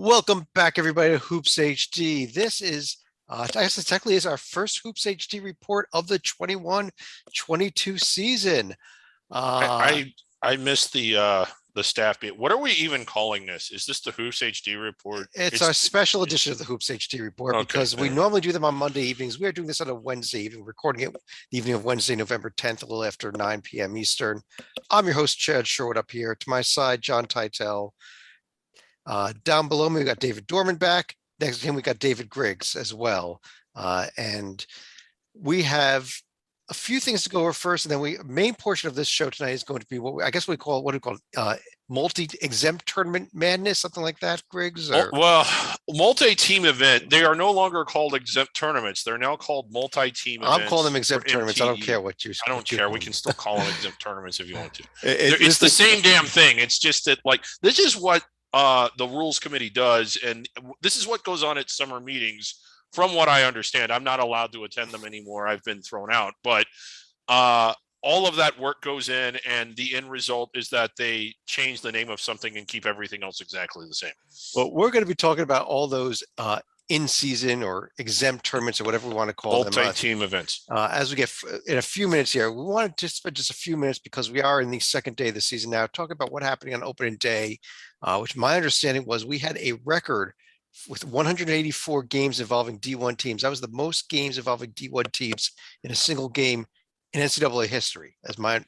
Welcome back, everybody, to Hoops HD. This is, I guess it technically is our first Hoops HD report of the 21-22 season. I missed the staff meeting. What are we even calling this? Is this the Hoops HD report? It's our special edition of the Hoops HD report because we normally do them on Monday evenings. We are doing this on a Wednesday evening, recording it the evening of Wednesday, November 10th, a little after 9 p.m. Eastern. I'm your host, Chad Sherwood, up here. To my side, John Titel. Down below me, we got David Dorman back. Next to him, we got David Griggs as well. And we have a few things to go over first, and then main portion of this show tonight is going to be what do we call multi-exempt tournament madness, something like that, Griggs? Well, multi-team event. They are no longer called exempt tournaments. They're now called multi-team events. I'm calling them exempt tournaments. I don't care what you. I don't care. We can still call them exempt tournaments if you want to. It's the same damn thing. It's just that, like, this is what the rules committee does, and this is what goes on at summer meetings. From what I understand, I'm not allowed to attend them anymore. I've been thrown out, but all of that work goes in, and the end result is that they change the name of something and keep everything else exactly the same. Well, we're going to be talking about all those in-season or exempt tournaments or whatever we want to call them. Multi-team events. As we get in a few minutes here, we wanted to spend just a few minutes because we are in the second day of the season now, talking about what happened on opening day, which my understanding was we had a record with 184 games involving D1 teams. That was the most games involving D1 teams in a single game in NCAA history,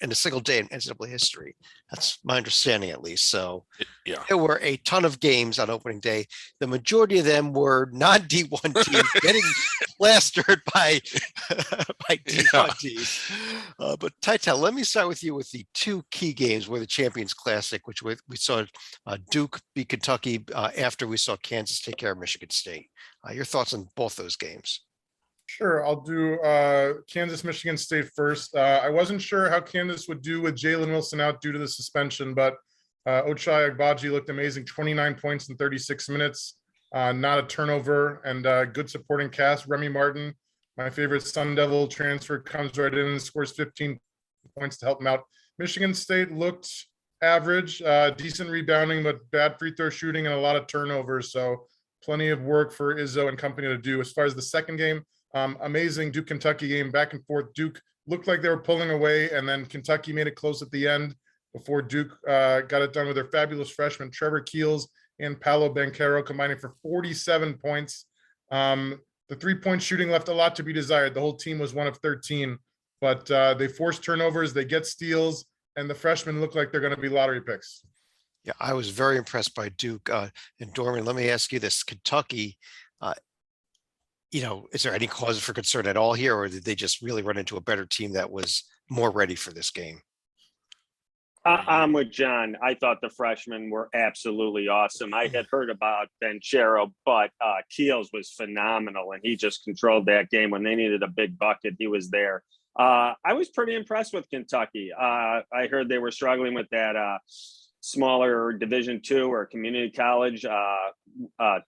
in a single day in NCAA history. That's my understanding, at least. So There were a ton of games on opening day. The majority of them were non-D1 teams getting plastered by D1 teams. But Titel, let me start with you with the two key games were the Champions Classic, which we saw Duke beat Kentucky after we saw Kansas take care of Michigan State. Your thoughts on both those games? Sure, I'll do Kansas, Michigan State first. I wasn't sure how Kansas would do with Jalen Wilson out due to the suspension, but Ochai Agbaji looked amazing, 29 points in 36 minutes, not a turnover, and good supporting cast. Remy Martin, my favorite Sun Devil transfer, comes right in and scores 15 points to help him out. Michigan State looked average, decent rebounding, but bad free throw shooting and a lot of turnovers, so plenty of work for Izzo and company to do. As far as the second game, amazing Duke Kentucky game, back and forth. Duke looked like they were pulling away, and then Kentucky made it close at the end before Duke got it done with their fabulous freshmen Trevor Keels and Paolo Banchero combining for 47 points. The three-point shooting left a lot to be desired. The whole team was 1 of 13, but they forced turnovers, they get steals, and the freshmen look like they're going to be lottery picks. Yeah, I was very impressed by Duke. And Dorman, let me ask you this: Kentucky, is there any cause for concern at all here, or did they just really run into a better team that was more ready for this game? I'm with John. I thought the freshmen were absolutely awesome. I had heard about Banchero, but Keels was phenomenal, and he just controlled that game. When they needed a big bucket, he was there. I was pretty impressed with Kentucky. I heard they were struggling with that smaller Division II or community college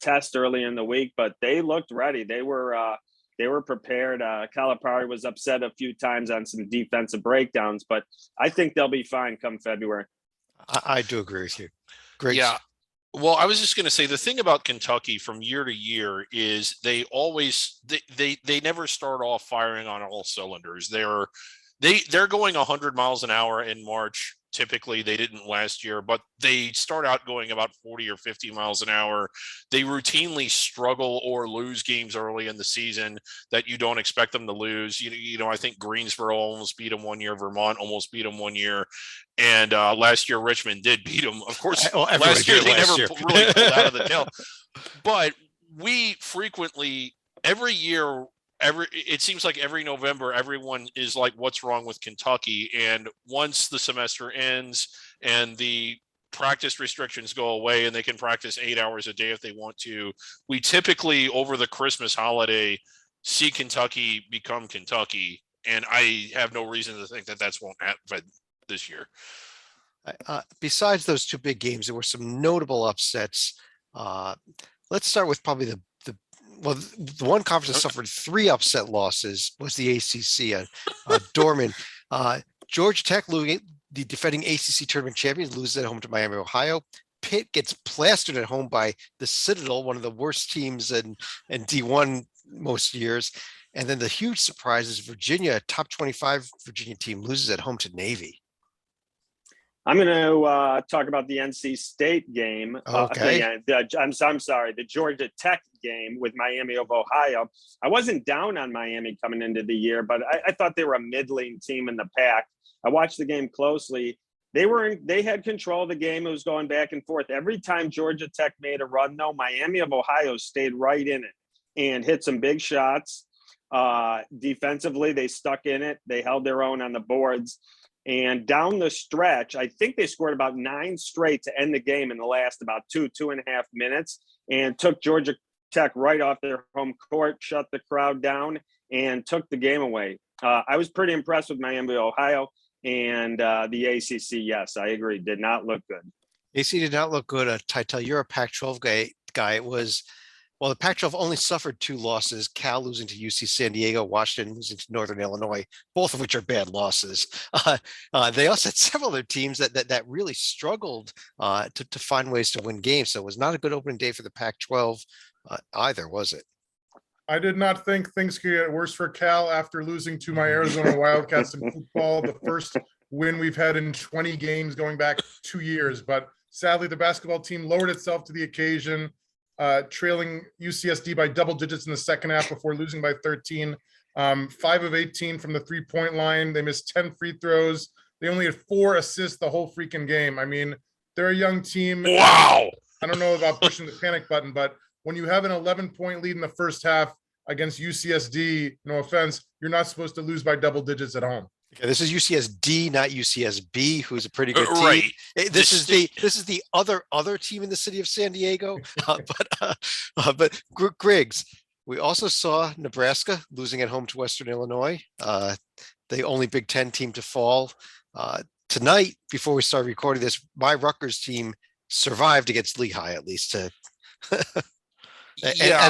test early in the week, but they looked ready. They were prepared. Calipari was upset a few times on some defensive breakdowns, but I think they'll be fine come February. I do agree with you. Great. Yeah. Well, I was just going to say the thing about Kentucky from year to year is they always they never start off firing on all cylinders. They're going 100 miles an hour in March. Typically, they didn't last year, but they start out going about 40 or 50 miles an hour. They routinely struggle or lose games early in the season that you don't expect them to lose. I think Greensboro almost beat them one year. Vermont almost beat them one year. And last year, Richmond did beat them. Of course, last year they never really pulled out of the tail. But we frequently, every year, it seems like every November, everyone is like, what's wrong with Kentucky? And once the semester ends and the practice restrictions go away and they can practice 8 hours a day if they want to, we typically over the Christmas holiday see Kentucky become Kentucky. And I have no reason to think that won't happen this year. Besides those two big games, there were some notable upsets. Let's start with probably the one conference that suffered 3 upset losses was the ACC. Dorman, Georgia Tech, the defending ACC tournament champions, loses at home to Miami, Ohio. Pitt gets plastered at home by the Citadel, one of the worst teams in D1 most years. And then the huge surprise is Virginia, a top 25 Virginia team, loses at home to Navy. I'm going to talk about the NC State game. Okay. I'm sorry, the Georgia Tech game with Miami of Ohio. I wasn't down on Miami coming into the year, but I thought they were a middling team in the pack. I watched the game closely. They had control of the game. It was going back and forth. Every time Georgia Tech made a run, though, Miami of Ohio stayed right in it and hit some big shots. Defensively, they stuck in it. They held their own on the boards. And down the stretch, I think they scored about 9 straight to end the game in the last about 2.5 minutes, and took Georgia Tech right off their home court, shut the crowd down, and took the game away. I was pretty impressed with Miami, Ohio, and the ACC. Yes, I agree. Did not look good. AC did not look good. Titel, you're a Pac-12 guy. It was, well, the Pac-12 only suffered 2 losses, Cal losing to UC San Diego, Washington losing to Northern Illinois, both of which are bad losses. They also had several other teams that really struggled to find ways to win games. So it was not a good opening day for the Pac-12 either, was it? I did not think things could get worse for Cal after losing to my Arizona Wildcats in football, the first win we've had in 20 games going back 2 years. But sadly, the basketball team lowered itself to the occasion, trailing UCSD by double digits in the second half before losing by 13. 5 of 18 from the 3-point line. They missed 10 free throws. They only had 4 assists the whole freaking game. I mean, they're a young team. Wow. I don't know about pushing the panic button, but when you have an 11-point lead in the first half against UCSD, no offense, you're not supposed to lose by double digits at home. Okay, this is UCSD, not UCSB, who's a pretty good team. Right. This is the other team in the city of San Diego. But Griggs, we also saw Nebraska losing at home to Western Illinois, the only Big Ten team to fall. Tonight, before we start recording this, my Rutgers team survived against Lehigh, at least, as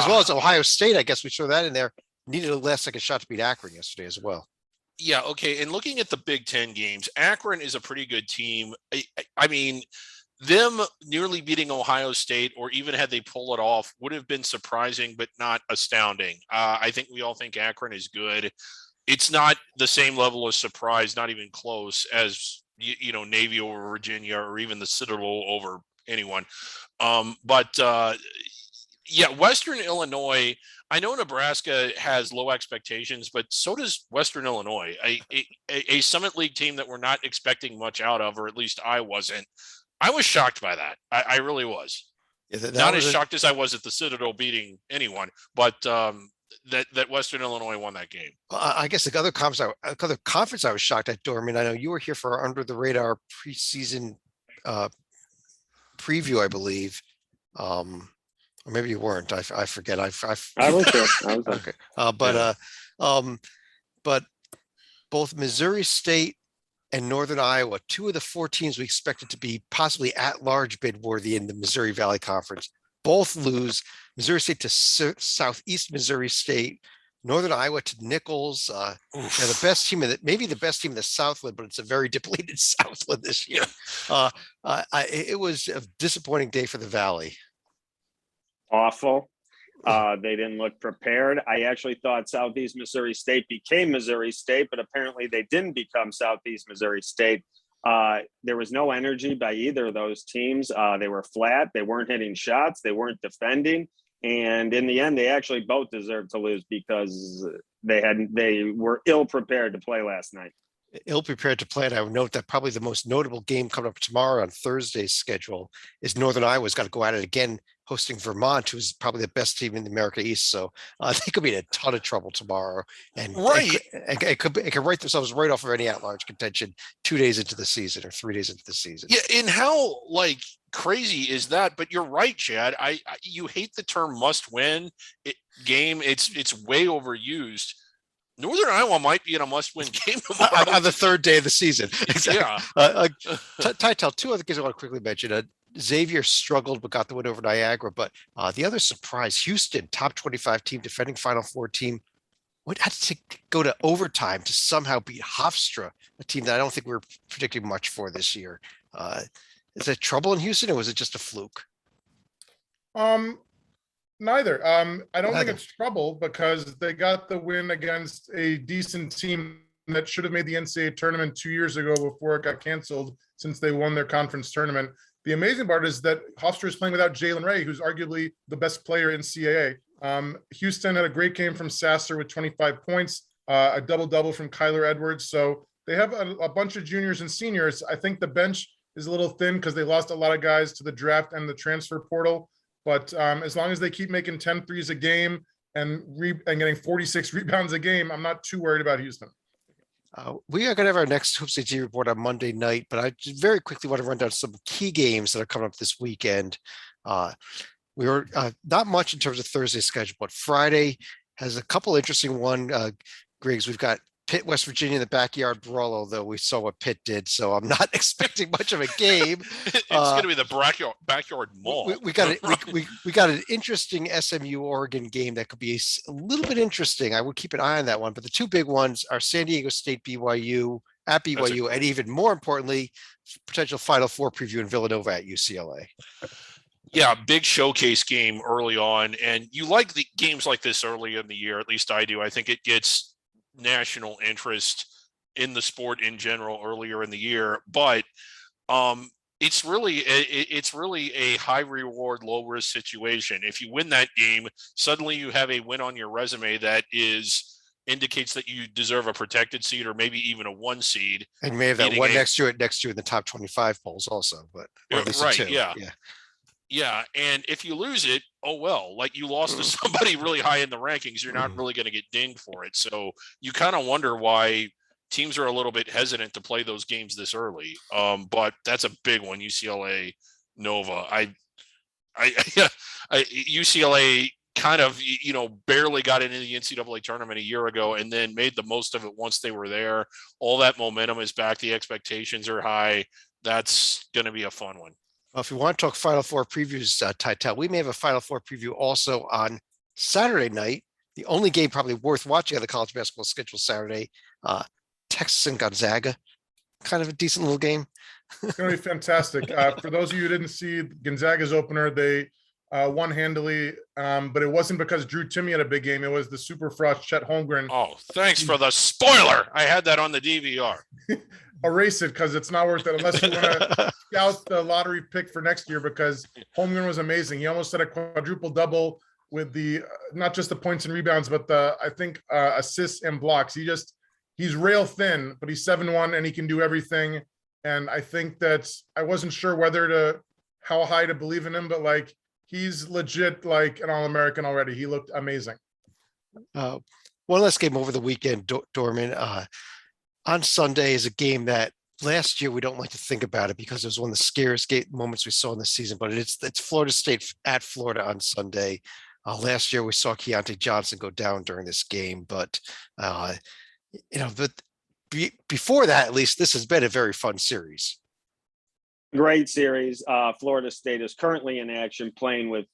well as Ohio State. I guess we saw that in there. Needed a last-second shot to beat Akron yesterday as well. Yeah, okay. And looking at the Big Ten games, Akron is a pretty good team. I mean, them nearly beating Ohio State, or even had they pull it off, would have been surprising, but not astounding. I think we all think Akron is good. It's not the same level of surprise, not even close, as Navy over Virginia, or even the Citadel over anyone. Western Illinois, I know Nebraska has low expectations, but so does Western Illinois, a Summit League team that we're not expecting much out of, or at least I wasn't. I was shocked by that. I really was. Yeah, not as shocked as I was at the Citadel beating anyone, but that Western Illinois won that game. I guess the other conference I was shocked at, Dorman. I know you were here for our Under the Radar preseason preview, I believe. Or maybe you weren't. I forget. I was there. I was okay. But both Missouri State and Northern Iowa, 2 of the 4 teams we expected to be possibly at-large bid worthy in the Missouri Valley Conference, both lose. Missouri State to Southeast Missouri State, Northern Iowa to Nichols. The best team maybe the best team in the Southland, but it's a very depleted Southland this year. It was a disappointing day for the Valley. Awful. They didn't look prepared. I actually thought Southeast Missouri State became Missouri State, but apparently they didn't become Southeast Missouri State. There was no energy by either of those teams. They were flat. They weren't hitting shots. They weren't defending. And in the end, they actually both deserved to lose because they were ill prepared to play last night. Ill prepared to play. And I would note that probably the most notable game coming up tomorrow on Thursday's schedule is Northern Iowa's got to go at it again, hosting Vermont, who's probably the best team in the America East. So they could be in a ton of trouble tomorrow, and it could write themselves right off of any at-large contention 2 days into the season or 3 days into the season. Yeah, and how crazy is that? But you're right, Chad. You hate the term must-win game. It's way overused. Northern Iowa might be in a must-win game tomorrow. On the 3rd day of the season. Exactly. Yeah. Titel, 2 other things I want to quickly mention. Xavier struggled but got the win over Niagara. But the other surprise, Houston, top 25 team, defending Final Four team, had to go to overtime to somehow beat Hofstra, a team that I don't think we were predicting much for this year. Is it trouble in Houston or was it just a fluke? Neither. I don't think Neither. it's trouble because they got the win against a decent team that should have made the NCAA tournament 2 years ago before it got canceled since they won their conference tournament. The amazing part is that Hofstra is playing without Jalen Ray, who's arguably the best player in CAA. Houston had a great game from Sasser with 25 points, a double-double from Kyler Edwards. So they have a bunch of juniors and seniors. I think the bench is a little thin because they lost a lot of guys to the draft and the transfer portal. But as long as they keep making 10 threes a game and getting 46 rebounds a game, I'm not too worried about Houston. We are going to have our next Hoops AT report on Monday night, but I just very quickly want to run down some key games that are coming up this weekend. We were not much in terms of Thursday's schedule, but Friday has a couple interesting Griggs. We've got Pitt, West Virginia in the backyard brawl, although we saw what Pitt did, so I'm not expecting much of a game. It's going to be the backyard mall. We got an interesting SMU Oregon game that could be a little bit interesting. I would keep an eye on that one, but the two big ones are San Diego State BYU at BYU, and even more importantly, potential Final Four preview in Villanova at UCLA. Yeah, big showcase game early on, and you like the games like this early in the year. At least I do. I think it gets national interest in the sport in general earlier in the year, but it's really a high reward, low risk situation. If you win that game, suddenly you have a win on your resume that indicates that you deserve a protected seed or maybe even a 1 seed. And you may have that one next to it in the top 25 polls also, but right, yeah. And if you lose it, oh well, like you lost to somebody really high in the rankings, you're not really going to get dinged for it. So you kind of wonder why teams are a little bit hesitant to play those games this early. But that's a big one, UCLA Nova. UCLA kind of, barely got into the NCAA tournament a year ago and then made the most of it once they were there. All that momentum is back. The expectations are high. That's going to be a fun one. Well, if you want to talk Final Four previews, Titel, we may have a Final Four preview also on Saturday night. The only game probably worth watching on the college basketball schedule Saturday, Texas and Gonzaga. Kind of a decent little game. It's going to be fantastic. For those of you who didn't see Gonzaga's opener, they won handily, but it wasn't because Drew Timme had a big game. It was the Super Frost Chet Holmgren. Oh, thanks for the spoiler. I had that on the DVR. Erase it because it's not worth it unless you want to scout the lottery pick for next year, because Holmgren was amazing. He almost had a quadruple double with the not just the points and rebounds, but the assists and blocks. He's rail thin, but he's 7'1" and he can do everything. And I think that I wasn't sure how high to believe in him, but he's legit like an All-American already. He looked amazing. One last game over the weekend, Dorman. On Sunday is a game that last year we don't like to think about it because it was one of the scariest moments we saw in the season, but it's Florida State at Florida on Sunday. Last year we saw Keontae Johnson go down during this game, but before that, at least this has been a very fun series. Great series. Florida State is currently in action playing with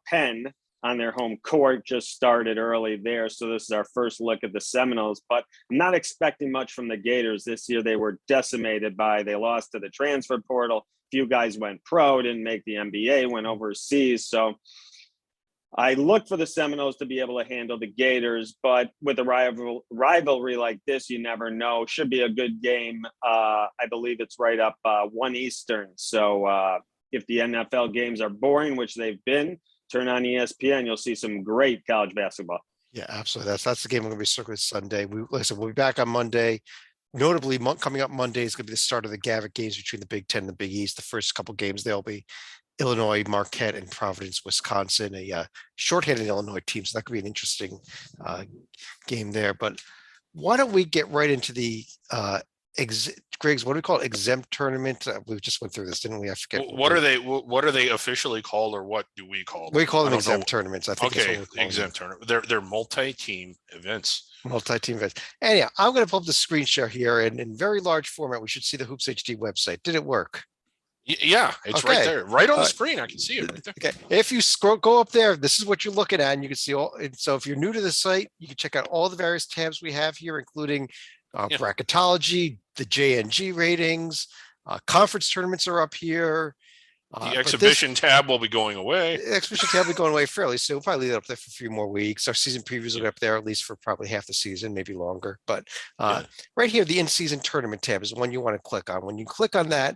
Penn on their home court. Just started early there. So this is our first look at the Seminoles, but I'm not expecting much from the Gators this year. They were decimated they lost to the transfer portal. A few guys went pro, didn't make the NBA, went overseas. So I look for the Seminoles to be able to handle the Gators, but with a rivalry like this, you never know. Should be a good game. I believe it's right up 1 Eastern. So if the NFL games are boring, which they've been, turn on ESPN, you'll see some great college basketball. Yeah, absolutely. That's the game we're going to be circling Sunday. We'll be back on Monday. Notably, coming up Monday is going to be the start of the Gavitt games between the Big Ten and the Big East. The first couple games, they'll be Illinois, Marquette, and Providence, Wisconsin, a shorthanded Illinois team. So that could be an interesting game there. But why don't we get right into the Griggs, what do we call it? Exempt tournament? We just went through this, didn't we? I forget. What are they officially called, or what do we call them? We call them exempt tournaments. I think. Okay, exempt tournament. They're multi-team events. Multi-team events. Anyhow, I'm going to pull up the screen share here, and in very large format, we should see the Hoops HD website. Did it work? Yeah, it's right there, right on the screen. I can see it right there. Okay, if you go up there, this is what you're looking at, and you can see all. And so, if you're new to the site, you can check out all the various tabs we have here, including bracketology, the JNG ratings, Conference tournaments are up here. The exhibition tab will be going away. The exhibition tab will be going away fairly soon. We'll probably leave it up there for a few more weeks. Our season previews will be up there at least for probably half the season, maybe longer. But right here, the in-season tournament tab is the one you want to click on. When you click on that,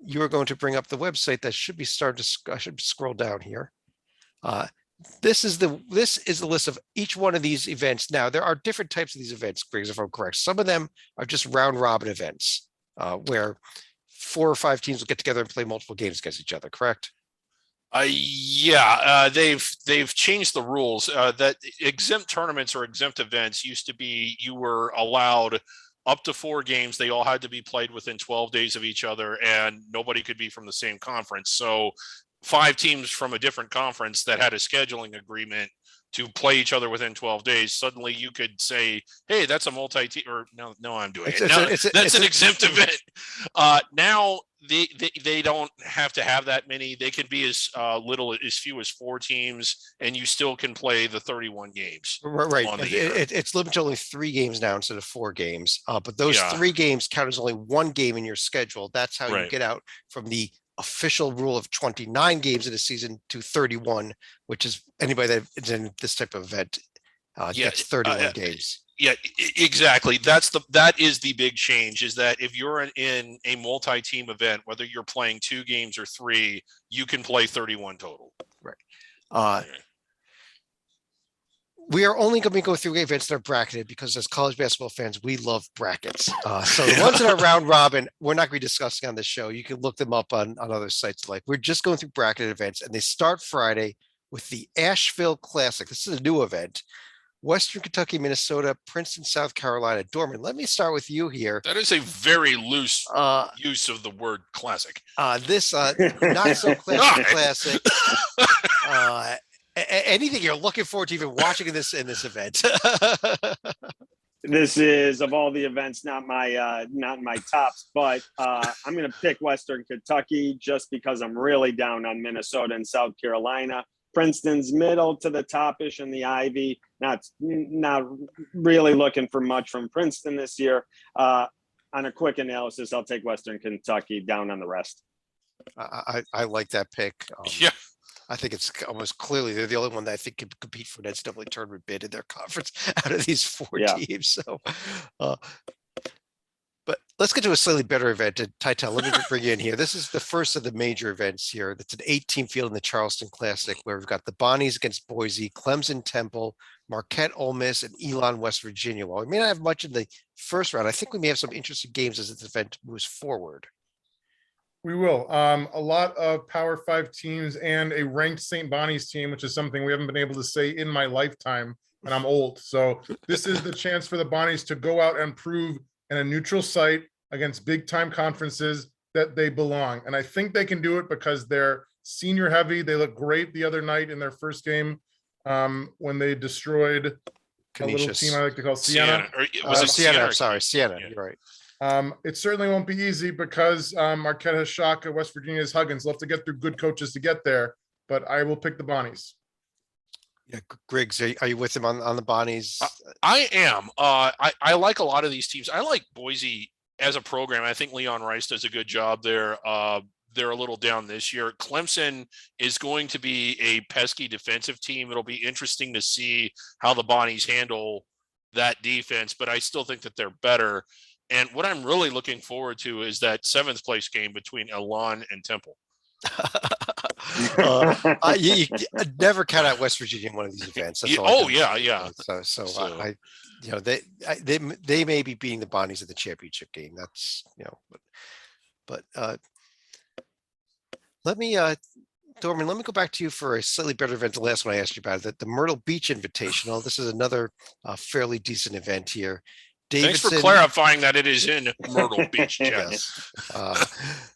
you are going to bring up the website that should be starting to. I should scroll down here. This is the list of each one of these events. Now there are different types of these events, Griggs, if I'm correct. Some of them are just round robin events where 4 or 5 teams will get together and play multiple games against each other. Correct? They've changed the rules. That exempt tournaments or exempt events used to be you were allowed up to 4 games. They all had to be played within 12 days of each other, and nobody could be from the same conference. So 5 teams from a different conference that had a scheduling agreement to play each other within 12 days, suddenly you could say, hey, that's a multi-team, or no, I'm doing it. That's an exempt event. Now they don't have to have that many. They can be as little, as few as 4 teams, and you still can play the 31 games. Right. It's limited to only 3 games now instead of 4 games. But those 3 games count as only 1 game in your schedule. That's how you get out from the official rule of 29 games in a season to 31, which is anybody that is in this type of event gets 31 games. Yeah, exactly. That is the big change, is that if you're in a multi-team event, whether you're playing 2 games or 3, you can play 31 total. Right. We are only going to go through events that are bracketed because as college basketball fans, we love brackets. So the ones that are round robin, we're not going to be discussing on this show. You can look them up on other sites. Like, we're just going through bracketed events, and they start Friday with the Asheville Classic. This is a new event. Western Kentucky, Minnesota, Princeton, South Carolina. Dorman, let me start with you here. That is a very loose use of the word classic. This not so classic. Anything you're looking forward to even watching in this event? This is, of all the events, not in my tops, but I'm going to pick Western Kentucky just because I'm really down on Minnesota and South Carolina. Princeton's middle to the top-ish in the Ivy. Not really looking for much from Princeton this year. On a quick analysis, I'll take Western Kentucky down on the rest. I like that pick. I think it's almost clearly they're the only one that I think can compete for an NCAA tournament bid in their conference out of these 4 teams. So, but let's get to a slightly better event. And Titel, let me bring you in here. This is the first of the major events here. That's an 8-team field in the Charleston Classic, where we've got the Bonnies against Boise, Clemson, Temple, Marquette, Ole Miss, and Elon, West Virginia. While we may not have much in the first round, I think we may have some interesting games as this event moves forward. We will. A lot of Power 5 teams and a ranked St. Bonnie's team, which is something we haven't been able to say in my lifetime, and I'm old. So this is the chance for the Bonnies to go out and prove in a neutral site against big-time conferences that they belong. And I think they can do it because they're senior heavy. They look great the other night in their first game when they destroyed a little team I like to call Siena. Siena? I'm sorry, Siena. Yeah. You're right. It certainly won't be easy because Marquette has Shaka, West Virginia's Huggins. They'll have to get through good coaches to get there, but I will pick the Bonnies. Yeah, Griggs, are you with him on the Bonnies? I am. I like a lot of these teams. I like Boise as a program. I think Leon Rice does a good job there. They're a little down this year. Clemson is going to be a pesky defensive team. It'll be interesting to see how the Bonnies handle that defense, but I still think that they're better. And what I'm really looking forward to is that 7th place game between Elon and Temple. You never count out West Virginia in one of these events. That's all they may be beating the Bonnies in the championship game. That's but let me Dorman, let me go back to you for a slightly better event. The last one I asked you about, the Myrtle Beach Invitational. This is another fairly decent event here. Davidson, thanks for clarifying that it is in Myrtle Beach. Yes.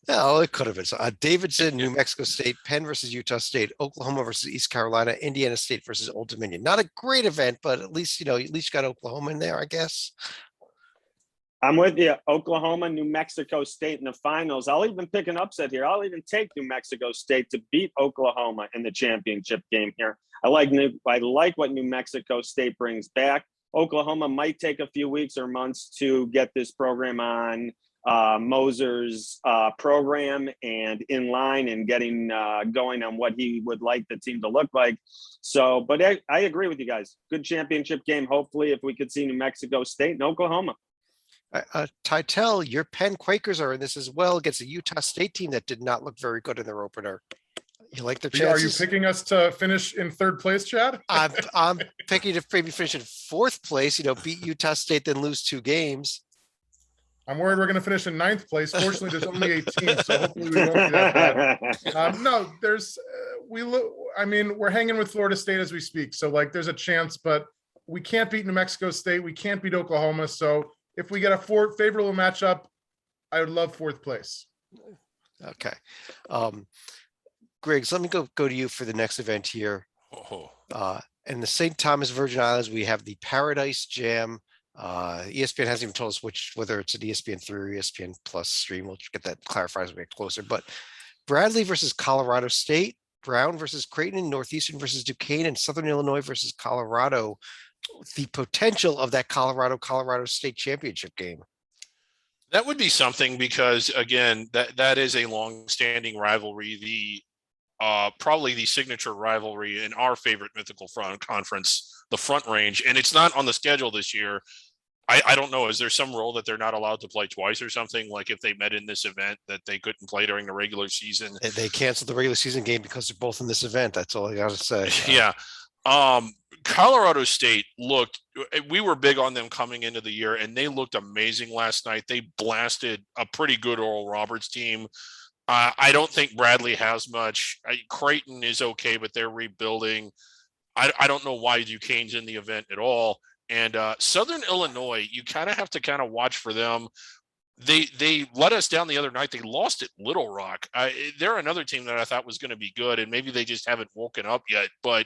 No, it could have been. So, Davidson, New Mexico State, Penn versus Utah State, Oklahoma versus East Carolina, Indiana State versus Old Dominion. Not a great event, but at least you got Oklahoma in there, I guess. I'm with you. Oklahoma, New Mexico State in the finals. I'll even pick an upset here. I'll even take New Mexico State to beat Oklahoma in the championship game here. I like what New Mexico State brings back. Oklahoma might take a few weeks or months to get this program on Moser's program and in line and getting going on what he would like the team to look like. So, but I agree with you guys. Good championship game. Hopefully, if we could see New Mexico State and Oklahoma. Titel, your Penn Quakers are in this as well against a Utah State team that did not look very good in their opener. You like their chances? Are you picking us to finish in third place, Chad? I'm picking to maybe finish in fourth place, beat Utah State, then lose 2 games. I'm worried we're going to finish in 9th place. Fortunately, there's only 18, so hopefully we won't be that bad. No, we're hanging with Florida State as we speak. So there's a chance, but we can't beat New Mexico State. We can't beat Oklahoma. So if we get a favorable matchup, I would love 4th place. Okay. Griggs, let me go to you for the next event here. In the St. Thomas Virgin Islands, we have the Paradise Jam. ESPN hasn't even told us whether it's an ESPN3 or ESPN Plus stream. We'll get that clarified as we get closer. But Bradley versus Colorado State, Brown versus Creighton, Northeastern versus Duquesne, and Southern Illinois versus Colorado. The potential of that Colorado State championship game. That would be something because again, that is a long-standing rivalry. Probably the signature rivalry in our favorite mythical conference, the Front Range, and it's not on the schedule this year. I don't know. Is there some rule that they're not allowed to play twice or something? Like if they met in this event that they couldn't play during the regular season? They canceled the regular season game because they're both in this event. That's all I got to say. Yeah. Colorado State we were big on them coming into the year and they looked amazing last night. They blasted a pretty good Oral Roberts team. I don't think Bradley has much. Creighton is okay, but they're rebuilding. I don't know why Duquesne's in the event at all. And Southern Illinois, you kind of have to watch for them. They let us down the other night. They lost at Little Rock. They're another team that I thought was going to be good, and maybe they just haven't woken up yet. But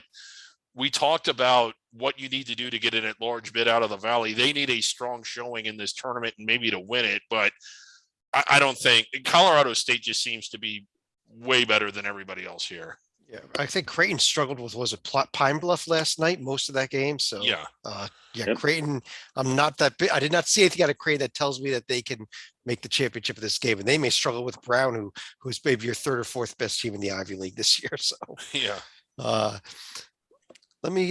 we talked about what you need to do to get an at-large bid out of the Valley. They need a strong showing in this tournament and maybe to win it, but I don't think Colorado State just seems to be way better than everybody else here. Yeah, I think Creighton struggled with Pine Bluff last night, most of that game. So yeah, Creighton. I'm not that big. I did not see anything out of Creighton that tells me that they can make the championship of this game, and they may struggle with Brown, who's maybe your 3rd or 4th best team in the Ivy League this year. So yeah. Let me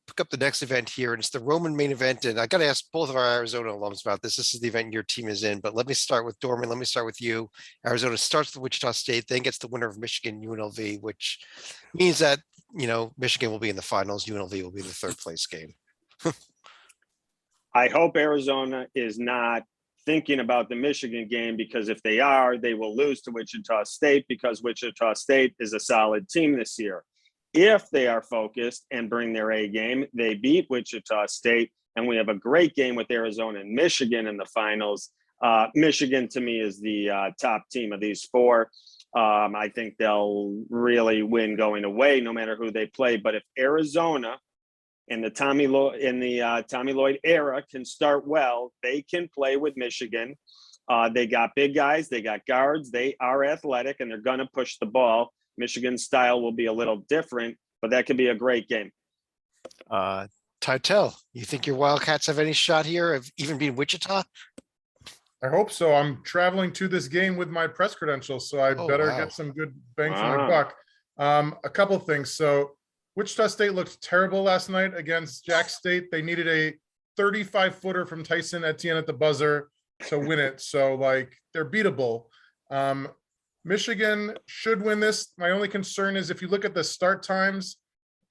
pick up the next event here, and it's the Roman main event. And I got to ask both of our Arizona alums about this. This is the event your team is in, but let me start with Dorman. Let me start with you. Arizona starts with Wichita State, then gets the winner of Michigan UNLV, which means that, Michigan will be in the finals. UNLV will be the 3rd place game. I hope Arizona is not thinking about the Michigan game, because if they are, they will lose to Wichita State, because Wichita State is a solid team this year. If they are focused and bring their A game, they beat Wichita State, and we have a great game with Arizona and Michigan in the finals. Michigan, to me, is the top team of these 4. I think they'll really win going away, no matter who they play. But if Arizona in the Tommy Lloyd era can start well, they can play with Michigan. They got big guys, they got guards, they are athletic, and they're going to push the ball. Michigan's style will be a little different, but that could be a great game. Titel, you think your Wildcats have any shot here of even beating Wichita? I hope so. I'm traveling to this game with my press credentials, so I better get some good bang for my buck. A couple of things. So Wichita State looked terrible last night against Jack State. They needed a 35-footer from Tyson Etienne at the buzzer to win it. So they're beatable. Michigan should win this. My only concern is if you look at the start times,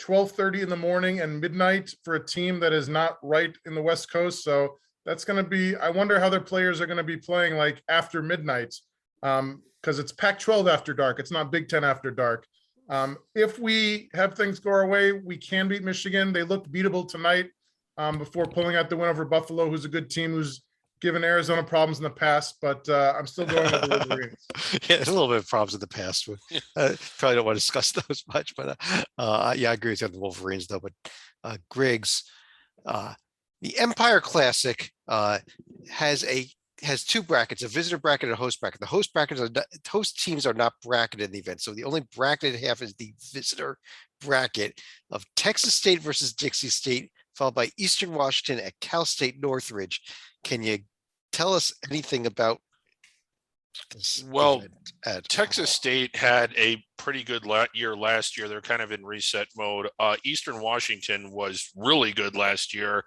12:30 in the morning and midnight for a team that is not right in the West Coast. So that's going to be, I wonder how their players are going to be playing after midnight, because it's Pac-12 after dark. It's not Big Ten after dark. If we have things go our way, we can beat Michigan. They looked beatable tonight before pulling out the win over Buffalo, who's a good team, who's given Arizona problems in the past, but I'm still going with the Wolverines. Yeah, there's a little bit of problems in the past. Probably don't want to discuss those much, but I agree with you on the Wolverines, though. But Griggs, the Empire Classic has 2 brackets, a visitor bracket and a host bracket. The host teams are not bracketed in the event. So the only bracketed half is the visitor bracket of Texas State versus Dixie State, followed by Eastern Washington at Cal State Northridge. Can you tell us anything about this Well, event at Texas all? State had a pretty good year last year. They're kind of in reset mode. Eastern Washington was really good last year.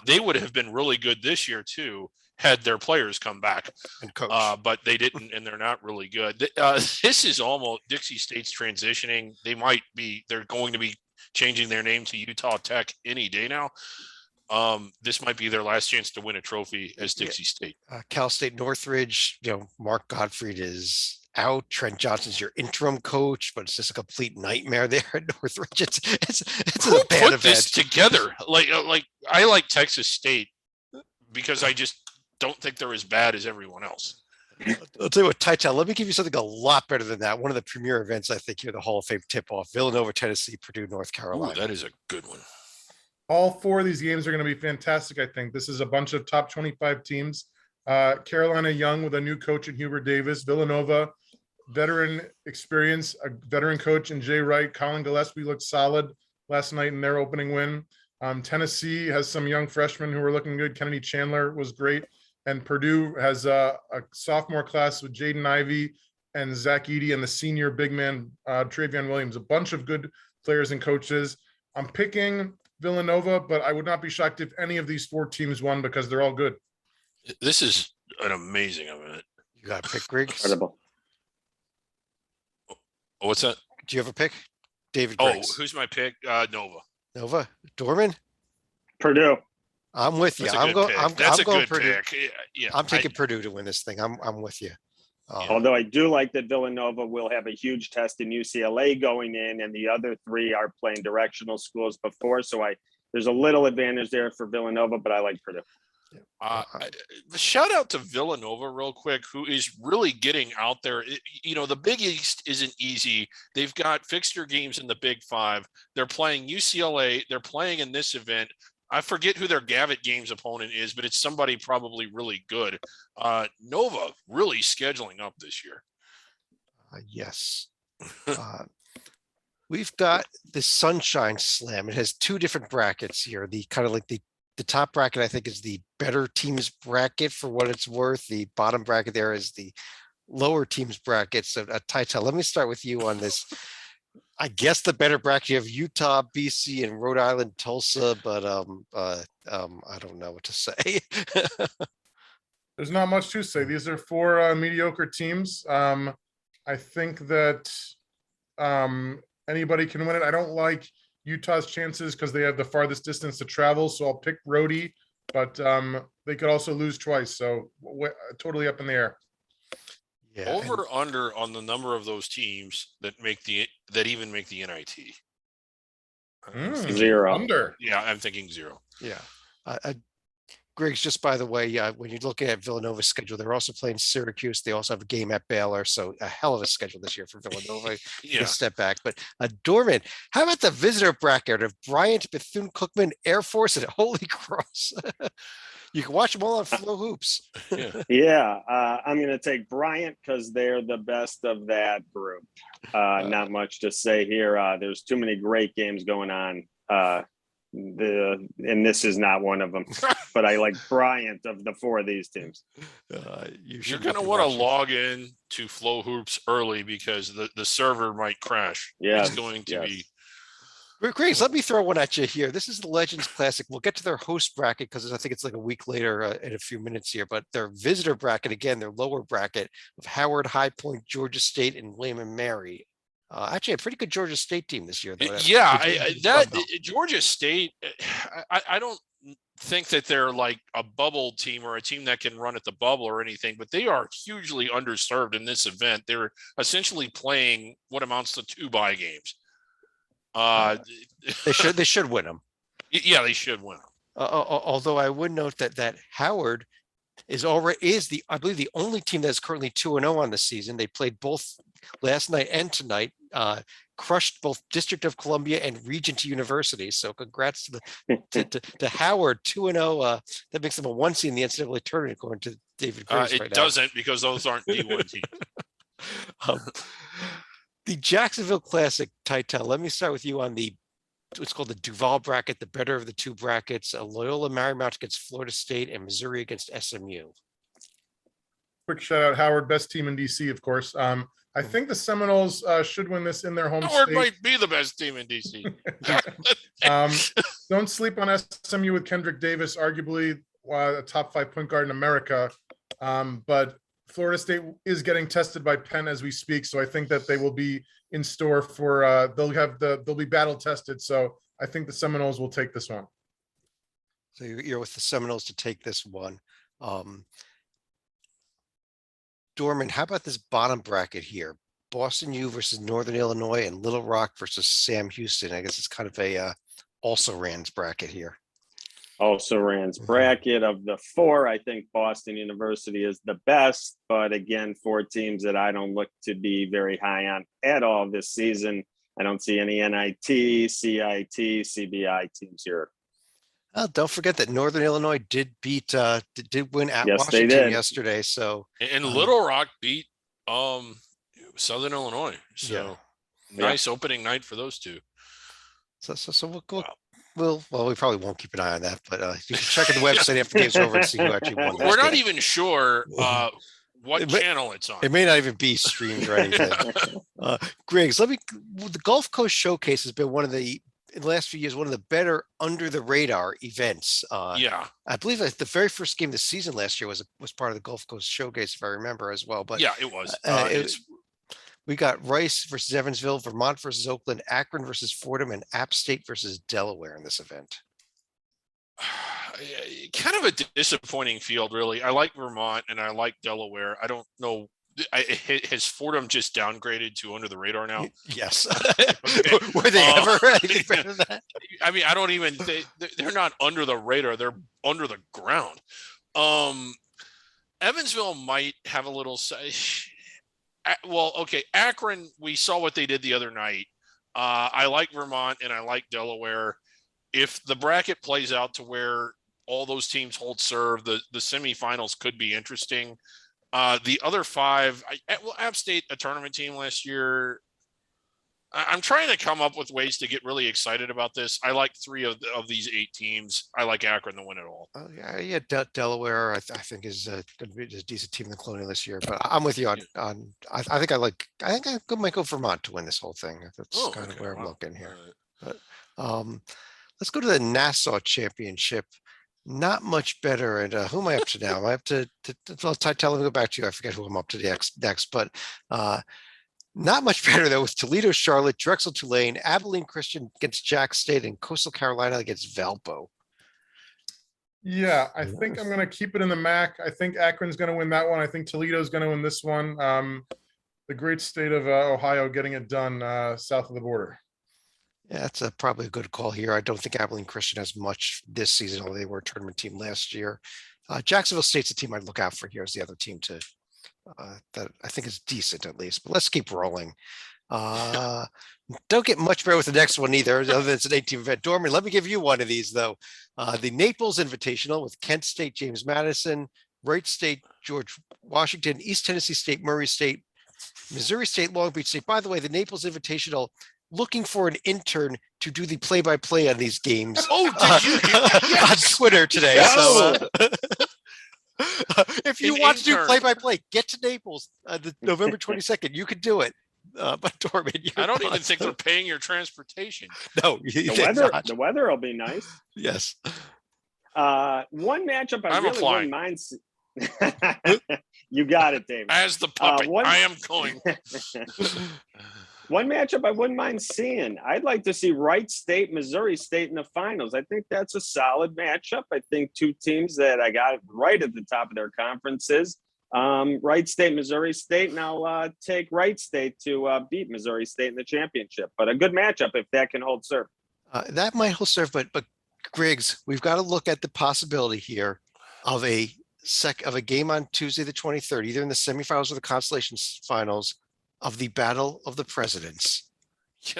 They would have been really good this year too, had their players come back. And coach. But they didn't, and they're not really good. This is almost Dixie State's transitioning. They're going to be changing their name to Utah Tech any day now. This might be their last chance to win a trophy as Dixie State. Cal State Northridge, Mark Gottfried is out. Trent Johnson's your interim coach, but it's just a complete nightmare there at Northridge. It's Who a bad put this event. together? Like I like Texas State because I just don't think they're as bad as everyone else. I'll tell you what, Titel, let me give you something a lot better than that. One of the premier events, I think, here, the Hall of Fame tip-off: Villanova, Tennessee, Purdue, North Ooh, Carolina. that is a good one. All 4 of these games are going to be fantastic. I think this is a bunch of top 25 teams. Carolina young with a new coach in Hubert Davis. Villanova, veteran experience, a veteran coach in Jay Wright. Colin Gillespie looked solid last night in their opening win. Tennessee has some young freshmen who are looking good. Kennedy Chandler was great. And Purdue has a sophomore class with Jaden Ivey and Zach Eady and the senior big man, Travion Williams. A bunch of good players and coaches. I'm picking Villanova, but I would not be shocked if any of these 4 teams won because they're all good. This is an amazing event. You got to pick, Griggs? Incredible. What's that? Do you have a pick? David Oh, Griggs. who's my pick? Nova. Nova? Dorman? Purdue. I'm with you. That's a I'm good going. pick. That's I'm a going good Purdue. pick. Yeah, I'm taking Purdue to win this thing. I'm with you. Although I do like that Villanova will have a huge test in UCLA going in, and the other 3 are playing directional schools before. So there's a little advantage there for Villanova, but I like Purdue. Shout out to Villanova real quick, who is really getting out there. The Big East isn't easy. They've got fixture games in the Big 5. They're playing UCLA. They're playing in this event. I forget who their Gavitt Games opponent is, but it's somebody probably really good. Nova really scheduling up this year. Yes. We've got the Sunshine Slam. It has 2 different brackets here. The kind of like the top bracket, I think, is the better teams bracket for what it's worth. The bottom bracket there is the lower teams bracket. So, Titel, let me start with you on this. I guess the better bracket, you have Utah, BC, and Rhode Island, Tulsa, but I don't know what to say. There's not much to say. These are 4 mediocre teams. I think that anybody can win it. I don't like Utah's chances because they have the farthest distance to travel. So I'll pick Rhody, but they could also lose twice. So totally up in the air. Yeah, Over under on the number of those teams that even make the NIT. 0. Under. Yeah, I'm thinking 0. yeah. Griggs, just by the way, when you're looking at Villanova's schedule, they're also playing Syracuse. They also have a game at Baylor. So a hell of a schedule this year for Villanova. Yeah. Step back. But Dorman, how about the visitor bracket of Bryant, Bethune-Cookman, Air Force, and Holy Cross? You can watch them all on Flow Hoops. Yeah, I'm going to take Bryant because they're the best of that group. Not much to say here. There's too many great games going on. And this is not one of them, but I like Bryant of the 4 of these teams. You're going to want to log in to Flow Hoops early because the server might crash. Yeah, It's going to be. Griggs, let me throw one at you here. This is the Legends Classic. We'll get to their host bracket because I think it's like a week later in a few minutes here. But their visitor bracket, again, their lower bracket of Howard, High Point, Georgia State, and William and Mary. Actually, a pretty good Georgia State team this year, though. Georgia State. I don't think that they're like a bubble team or a team that can run at the bubble or anything, but they are hugely underserved in this event. They're essentially playing what amounts to 2 bye games. They should win them. Yeah, they should win them. Although I would note that Howard is I believe the only team that's currently 2-0 on the season. They played both last night and tonight, crushed both District of Columbia and Regent University. So congrats to Howard, 2-0. That makes them a 1 seed in the NCAA tournament, according to David Grace. It doesn't because those aren't D1 teams. The Jacksonville Classic, Titel. Let me start with you on what's called the Duval bracket, the better of the 2 brackets. Loyola Marymount against Florida State and Missouri against SMU. quick shout out, Howard, best team in DC, of course. I think the Seminoles should win this in their home Howard state. might be the best team in DC. Don't sleep on SMU with Kendrick Davis, arguably a top 5 point guard in America. But Florida State is getting tested by Penn as we speak, so I think that they will be in store for they'll be battle tested. So I think the Seminoles will take this one. So you're with the Seminoles to take this one. Dorman, how about this bottom bracket here? Boston U versus Northern Illinois and Little Rock versus Sam Houston. I guess it's kind of a also Rans bracket here. Also Rans bracket of the 4. I think Boston University is the best, but again, 4 teams that I don't look to be very high on at all this season. I don't see any NIT, CIT, CBI teams here. Don't forget that Northern Illinois did win at Yes, they Washington did. yesterday. So And Little Rock beat Southern Illinois. So nice opening night for those two. So we'll we probably won't keep an eye on that, but you can check the website after the game's over and see who actually won. We're not even sure what channel it's on. It may not even be streamed or anything. Griggs, the Gulf Coast Showcase has been in the last few years, one of the better under the radar events. Yeah. I believe that the very first game of the season last year was part of the Gulf Coast Showcase, if I remember as well. But yeah, it was. We got Rice versus Evansville, Vermont versus Oakland, Akron versus Fordham, and App State versus Delaware in this event. Kind of a disappointing field, really. I like Vermont and I like Delaware. I don't know. Has Fordham just downgraded to under the radar now? Yes. Okay. Were they ever anything better than that? I mean, I don't even. They're not under the radar. They're under the ground. Evansville might have a little. Well, okay. Akron, we saw what they did the other night. I like Vermont and I like Delaware. If the bracket plays out to where all those teams hold serve, the semifinals could be interesting. The other 5, App State, a tournament team last year. I'm trying to come up with ways to get really excited about this. I like 3 of these 8 teams. I like Akron to win it all. Yeah. Delaware, I think is going to be a decent team in the Colonial this year. But I'm with you on. I think I might go Vermont to win this whole thing. That's kind of where I'm looking here. But let's go to the Nassau Championship. Not much better. And who am I up to now? I have to tell them to go back to you. I forget who I'm up to next. But not much better though with Toledo, Charlotte, Drexel, Tulane, Abilene Christian against Jack State, and Coastal Carolina against Valpo. Yeah, I think I'm going to keep it in the MAC. I think Akron's going to win that one. I think Toledo's going to win this one. The great state of Ohio getting it done south of the border. Yeah, that's probably a good call here. I don't think Abilene Christian has much this season, although they were a tournament team last year. Jacksonville State's a team I'd look out for here as the other team that I think is decent at least. But let's keep rolling. Don't get much better with the next one either, other than it's an 8-team event. Dorman, let me give you one of these though. The Naples Invitational with Kent State, James Madison, Wright State, George Washington, East Tennessee State, Murray State, Missouri State, Long Beach State. By the way, the Naples Invitational looking for an intern to do the play-by-play on these games. Oh, did you? Yes. On Twitter today. Yes. So, if you want to do play-by-play, get to Naples the November 22nd. You could do it. But Dorman, I don't even think they're paying your transportation. No, the weather will be nice. Yes. One matchup I I'm really applying. wouldn't mind. You got it, David. As the puppet, I am going. One matchup I wouldn't mind seeing. I'd like to see Wright State, Missouri State in the finals. I think that's a solid matchup. I think 2 teams that I got right at the top of their conferences. Wright State, Missouri State, and I'll take Wright State to beat Missouri State in the championship. But a good matchup if that can hold serve. That might hold serve, but Griggs, we've got to look at the possibility here of a game on Tuesday the 23rd, either in the semifinals or the consolation finals, of the Battle of the Presidents.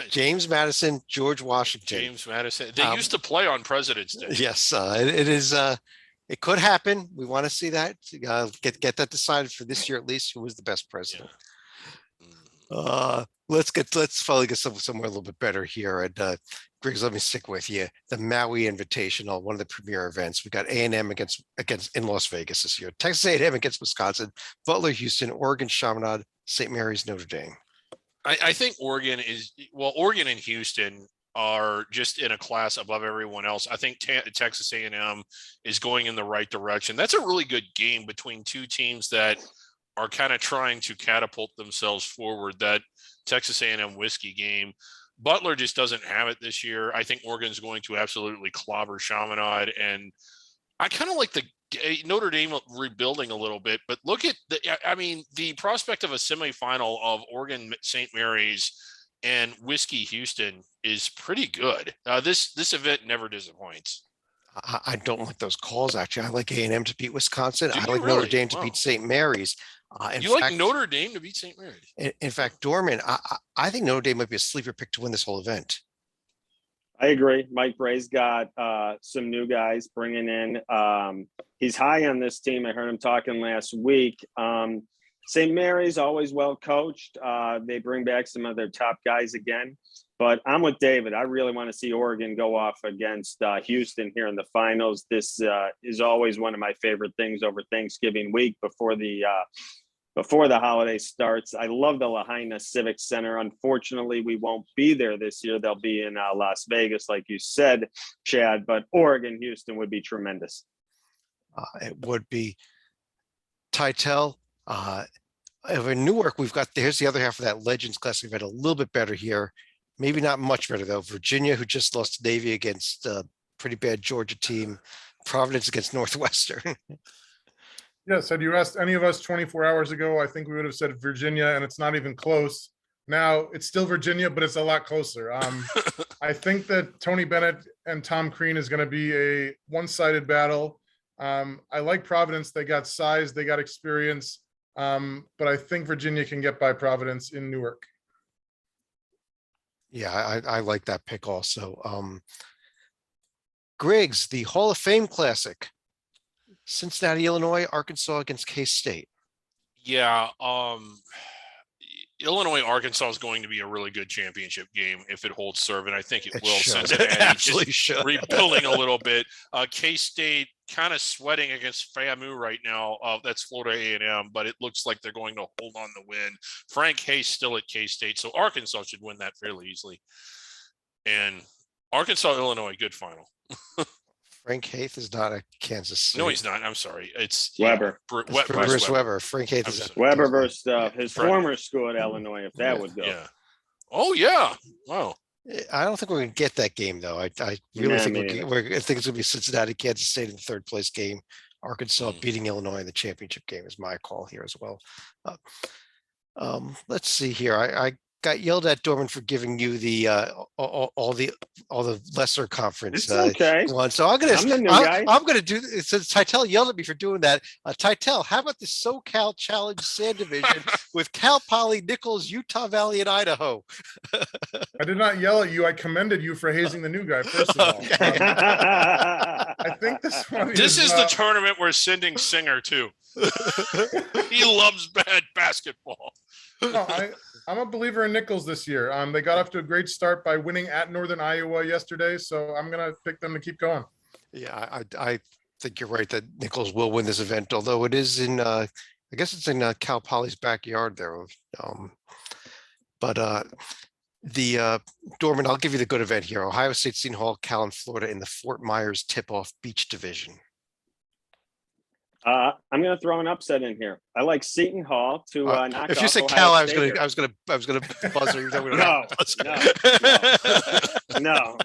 James Madison, George Washington. James Madison. They used to play on President's Day. Yes, it is. It could happen. We want to see that. Get that decided for this year at least. Who was the best president? let's finally get somewhere a little bit better here. And Griggs, let me stick with you. The Maui Invitational, one of the premier events. We got A&M against in Las Vegas this year. Texas A&M against Wisconsin, Butler, Houston, Oregon, Chaminade, St. Mary's, Notre Dame. I think Oregon and Houston are just in a class above everyone else. I think Texas A&M is going in the right direction. That's a really good game between two teams that are kind of trying to catapult themselves forward. That Texas A&M whiskey game. Butler just doesn't have it this year. I think Oregon's going to absolutely clobber Chaminade, and I kind of like the Notre Dame rebuilding a little bit, but look at the prospect of a semifinal of Oregon St. Mary's and Whiskey Houston is pretty good. This event never disappoints. I don't like those calls. Actually, I like A&M to beat Wisconsin. Do I you like really? Notre Dame to Wow. beat St. Mary's. You like Notre Dame to beat St. Mary's? In fact, Dorman, I think Notre Dame might be a sleeper pick to win this whole event. I agree. Mike Bray's got some new guys bringing in. He's high on this team. I heard him talking last week. St. Mary's always well coached. They bring back some of their top guys again. But I'm with David. I really want to see Oregon go off against Houston here in the finals. This is always one of my favorite things over Thanksgiving week before the holiday starts. I love the Lahaina Civic Center. Unfortunately, we won't be there this year. They'll be in Las Vegas, like you said, Chad. But Oregon, Houston would be tremendous. It would be. Titel. Over in Newark, here's the other half of that Legends Classic event, a little bit better here. Maybe not much better, though. Virginia, who just lost to Navy against a pretty bad Georgia team. Providence against Northwestern. Yes, had you asked any of us 24 hours ago, I think we would have said Virginia, and it's not even close. Now it's still Virginia, but it's a lot closer. I think that Tony Bennett and Tom Crean is going to be a one-sided battle. I like Providence. They got size, they got experience, but I think Virginia can get by Providence in Newark. Yeah, I like that pick also. Griggs, the Hall of Fame Classic. Cincinnati, Illinois, Arkansas against K-State. Yeah, Illinois, Arkansas is going to be a really good championship game if it holds serve, and I think it will. Cincinnati absolutely should. Rebuilding a little bit. K-State kind of sweating against FAMU right now. That's Florida A&M, but it looks like they're going to hold on the win. Frank Hayes still at K-State, so Arkansas should win that fairly easily. And Arkansas, Illinois, good final. Frank Haith is not a Kansas City. No, he's not. I'm sorry. It's Weber. Bruce Weber. Frank Haith is Weber versus his former school at Illinois, if that would go. Yeah. Oh, yeah. Wow. I don't think we're going to get that game, though. I really think I think it's going to be Cincinnati, Kansas State in the third place game. Arkansas beating Illinois in the championship game is my call here as well. Let's see here. I got yelled at, Dorman, for giving you the all the lesser conference. It's okay. One. So I'm gonna do. Since Titel yelled at me for doing that, Titel, how about the SoCal Challenge Sand Division with Cal Poly, Nichols, Utah Valley, and Idaho? I did not yell at you. I commended you for hazing the new guy. First of all, I think this one. This is the tournament we're sending Singer to. He loves bad basketball. No, I'm a believer in Nichols this year. They got off to a great start by winning at Northern Iowa yesterday, so I'm going to pick them to keep going. Yeah, I think you're right that Nichols will win this event, although it is in, I guess it's in Cal Poly's backyard there. Dorman, I'll give you the good event here. Ohio State, Seton Hall, Cal, and Florida in the Fort Myers Tip-Off Beach Division. I'm going to throw an upset in here. I like Seton Hall to knock. If you say Cal, I was going to buzzer. No.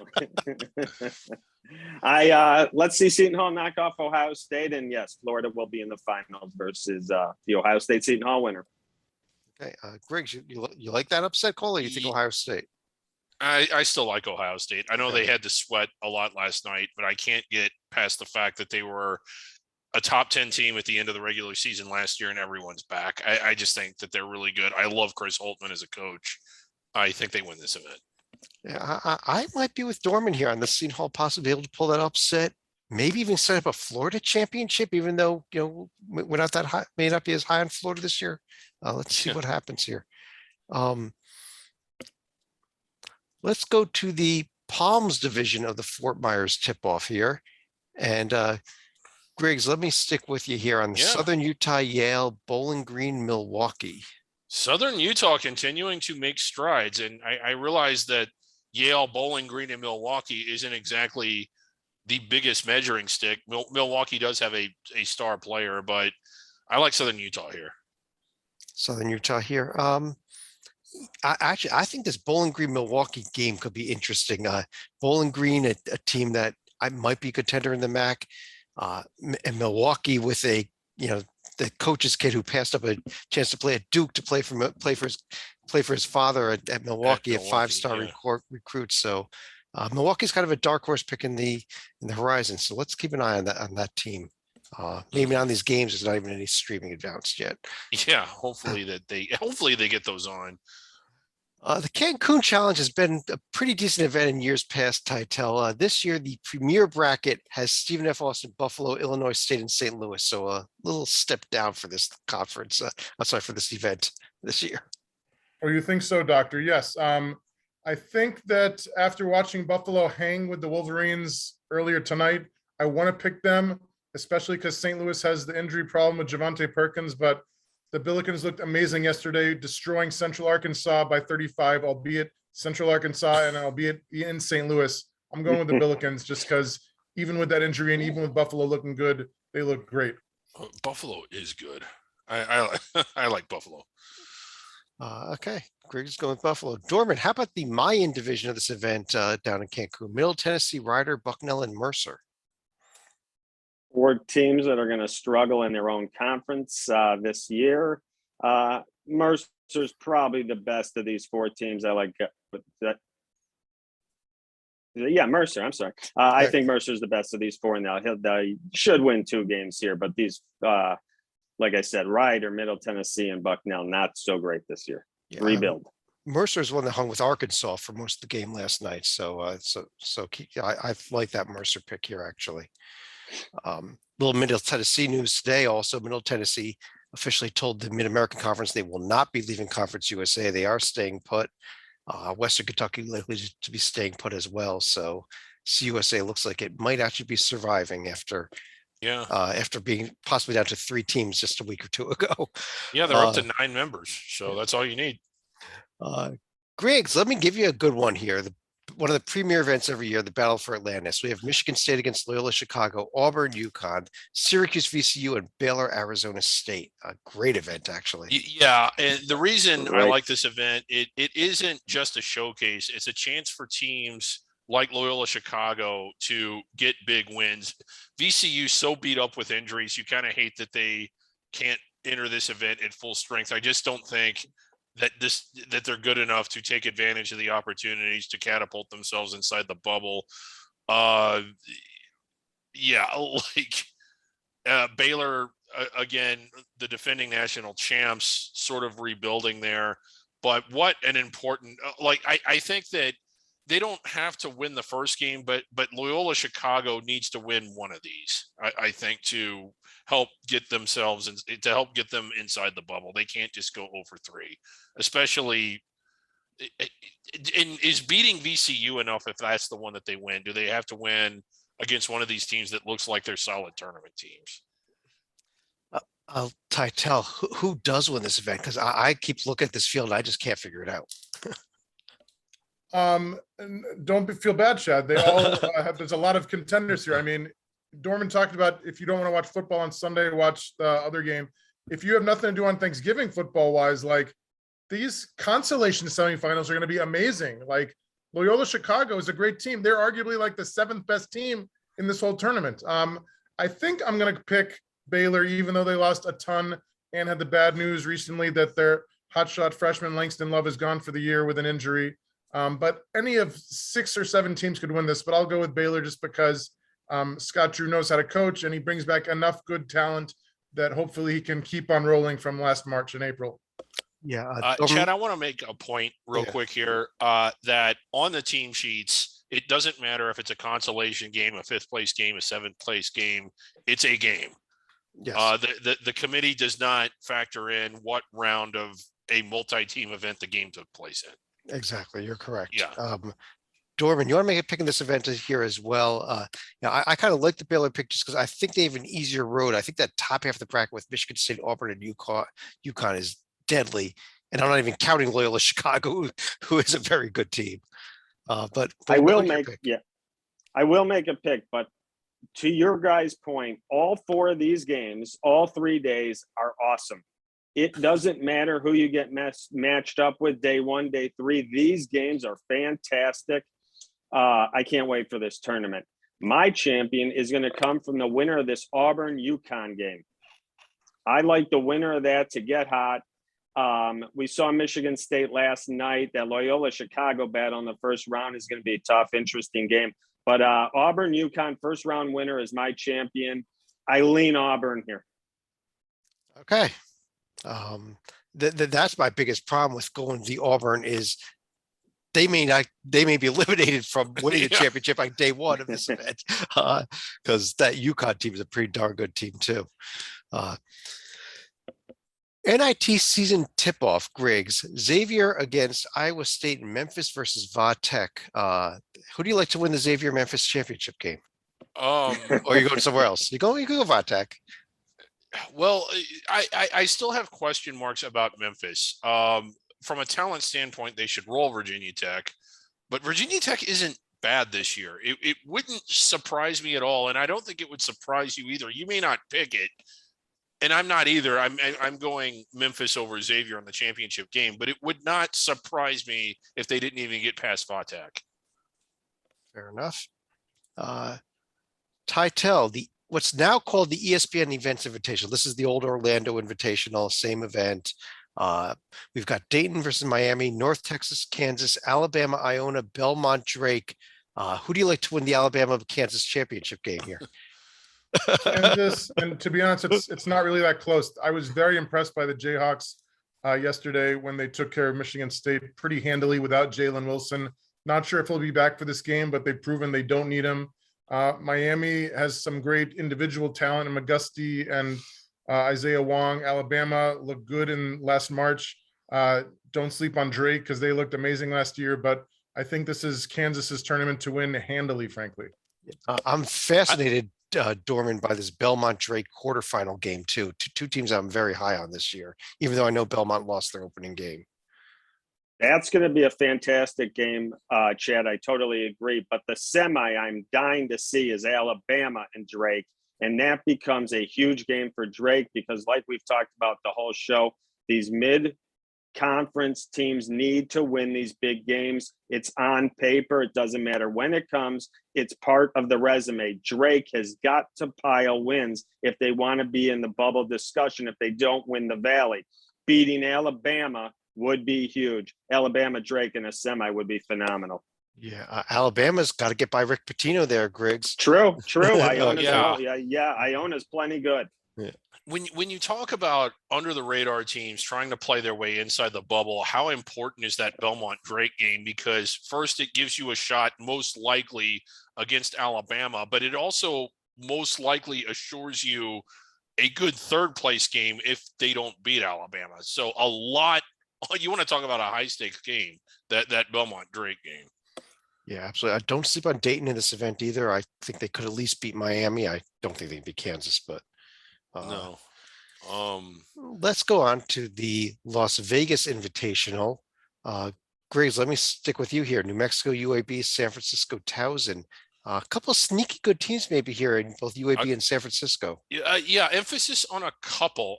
Let's see Seton Hall knock off Ohio State, and yes, Florida will be in the finals versus the Ohio State Seton Hall winner. Okay, Griggs, you like that upset call, or you think Ohio State? I still like Ohio State. I know they had to sweat a lot last night, but I can't get past the fact that they were a top 10 team at the end of the regular season last year and everyone's back. I just think that they're really good. I love Chris Holtman as a coach. I think they win this event. Yeah, I might be with Dorman here on the Seton Hall possibly able to pull that upset. Maybe even set up a Florida championship, even though, we're not that high, may not be as high on Florida this year. Let's see what happens here. Let's go to the Palms division of the Fort Myers tip-off here. And Griggs, let me stick with you here on the Yeah. Southern Utah, Yale, Bowling Green, Milwaukee. Southern Utah continuing to make strides. And I realize that Yale, Bowling Green, and Milwaukee isn't exactly the biggest measuring stick. Milwaukee does have a star player, but I like Southern Utah here. Southern Utah here. I think this Bowling Green Milwaukee game could be interesting. Bowling Green, a team that I might be a contender in the MAC, and Milwaukee with the coach's kid who passed up a chance to play at Duke to play for his father at Milwaukee, a five-star recruit. So Milwaukee's kind of a dark horse pick in the horizon. So let's keep an eye on that team. Maybe on these games, there's not even any streaming advanced yet. Yeah, hopefully they get those on. The Cancun Challenge has been a pretty decent event in years past, Titel. This year, the premier bracket has Stephen F. Austin, Buffalo, Illinois State, and St. Louis. So a little step down for this conference. For this event this year. Oh, you think so, Doctor? Yes. I think that after watching Buffalo hang with the Wolverines earlier tonight, I want to pick them, especially because St. Louis has the injury problem with Javante Perkins, but the Billikens looked amazing yesterday, destroying Central Arkansas by 35, albeit Central Arkansas and albeit in St. Louis. I'm going with the Billikens just because even with that injury and even with Buffalo looking good, they look great. Buffalo is good. I like Buffalo. Okay, Greg's going with Buffalo. Dorman, how about the Maui division of this event down in Cancun? Middle Tennessee, Ryder, Bucknell, and Mercer. 4 teams that are going to struggle in their own conference this year. Mercer's probably the best of these 4 teams. I like that. Yeah, Mercer. I'm sorry. I think Mercer's the best of these 4 now. He should win 2 games here, but these, like I said, Ryder, Middle Tennessee, and Bucknell not so great this year. Yeah, rebuild. Mercer's one that hung with Arkansas for most of the game last night. So I like that Mercer pick here actually. Little Middle Tennessee news today. Also, Middle Tennessee officially told the Mid-American Conference they will not be leaving Conference USA. They are staying put. Western Kentucky likely to be staying put as well. So CUSA looks like it might actually be surviving after being possibly down to 3 teams just a week or 2 ago. Yeah, they're up to 9 members. So that's all you need. Griggs, let me give you a good one here. One of the premier events every year, the Battle for Atlantis. We have Michigan State against Loyola Chicago, Auburn, UConn, Syracuse, VCU, and Baylor, Arizona State. A great event, actually. Yeah, and the reason I like this event, it isn't just a showcase. It's a chance for teams like Loyola Chicago to get big wins. VCU so beat up with injuries, you kind of hate that they can't enter this event at full strength. I just don't think that they're good enough to take advantage of the opportunities to catapult themselves inside the bubble. Baylor, again, the defending national champs, sort of rebuilding there. But what an important, I think that they don't have to win the first game, but Loyola Chicago needs to win one of these, I think, to help get themselves and to help get them inside the bubble. They can't just go 0-3, especially is beating VCU enough if that's the one that they win? Do they have to win against one of these teams that looks like they're solid tournament teams? Titel, who does win this event? Because I keep looking at this field and I just can't figure it out. Don't feel bad, Chad. They all there's a lot of contenders here. I mean, Dorman talked about if you don't want to watch football on Sunday, watch the other game. If you have nothing to do on Thanksgiving football wise, like these consolation semifinals are going to be amazing. Like Loyola Chicago is a great team. They're arguably like the 7th best team in this whole tournament. I think I'm going to pick Baylor, even though they lost a ton and had the bad news recently that their hotshot freshman Langston Love is gone for the year with an injury. But any of 6 or 7 teams could win this, but I'll go with Baylor just because Scott Drew knows how to coach and he brings back enough good talent that hopefully he can keep on rolling from last March and April. Yeah. Chad, I want to make a point real quick here that on the team sheets, it doesn't matter if it's a consolation game, a 5th place game, a 7th place game, it's a game. Yes. The committee does not factor in what round of a multi-team event the game took place in. Exactly. You're correct. Yeah. Dorman, you want to make a pick in this event here as well? I kind of like the Baylor pick just because I think they have an easier road. I think that top half of the bracket with Michigan State, Auburn, and UConn is deadly. And I'm not even counting Loyola Chicago, who is a very good team. But I what will was your make, pick? yeah, I will make a pick, but to your guys' point, all 4 of these games, all 3 days are awesome. It doesn't matter who you get matched up with day 1, day 3. These games are fantastic. I can't wait for this tournament. My champion is going to come from the winner of this Auburn UConn game. I like the winner of that to get hot. We saw Michigan State last night. That Loyola Chicago battle in the first round is going to be a tough, interesting game. But Auburn UConn first round winner is my champion. I lean Auburn here. Okay. That's my biggest problem with going to the Auburn is they may be eliminated from winning the championship on day 1 of this event because that UConn team is a pretty darn good team too. NIT season tip-off, Griggs. Xavier against Iowa State and Memphis versus Va Tech. Who do you like to win the Xavier Memphis championship game? Or you going somewhere else? You go Va Tech. Well, I still have question marks about Memphis. From a talent standpoint, they should roll Virginia Tech, but Virginia Tech isn't bad this year. It wouldn't surprise me at all, and I don't think it would surprise you either. You may not pick it, and I'm not either. I'm going Memphis over Xavier in the championship game, but it would not surprise me if they didn't even get past Va Tech. Fair enough. Titel, what's now called the ESPN Events Invitational. This is the old Orlando Invitational, same event. We've got Dayton versus Miami, North Texas, Kansas, Alabama, Iona, Belmont, Drake. Who do you like to win the Alabama-Kansas championship game here? Kansas, and to be honest, it's not really that close. I was very impressed by the Jayhawks yesterday when they took care of Michigan State pretty handily without Jalen Wilson. Not sure if he'll be back for this game, but they've proven they don't need him. Miami has some great individual talent in McGusty and Isaiah Wong. Alabama looked good in last March. Don't sleep on Drake because they looked amazing last year, but I think this is Kansas's tournament to win handily, frankly. I'm fascinated, Dorman, by this Belmont Drake quarterfinal game too. Two teams I'm very high on this year, even though I know Belmont lost their opening game. That's going to be a fantastic game, Chad. I totally agree. But the semi I'm dying to see is Alabama and Drake. And that becomes a huge game for Drake because, like we've talked about the whole show, these mid-conference teams need to win these big games. It's on paper. It doesn't matter when it comes. It's part of the resume. Drake has got to pile wins if they want to be in the bubble discussion if they don't win the Valley. Beating Alabama would be huge. Alabama Drake in a semi would be phenomenal. Yeah, Alabama's got to get by Rick Pitino there, Griggs. True. Iona's Yeah. Iona's plenty good. Yeah. When you talk about under the radar teams trying to play their way inside the bubble, how important is that Belmont Drake game? Because first, it gives you a shot most likely against Alabama, but it also most likely assures you a good third place game if they don't beat Alabama. So you want to talk about a high stakes game, that Belmont Drake game. Yeah, absolutely. I don't sleep on Dayton in this event either. I think they could at least beat Miami. I don't think they can beat Kansas, but no. Let's go on to the Las Vegas Invitational. Griggs, let me stick with you here. New Mexico, UAB, San Francisco, Towson. A couple of sneaky good teams maybe here in both UAB and San Francisco. Yeah. Emphasis on a couple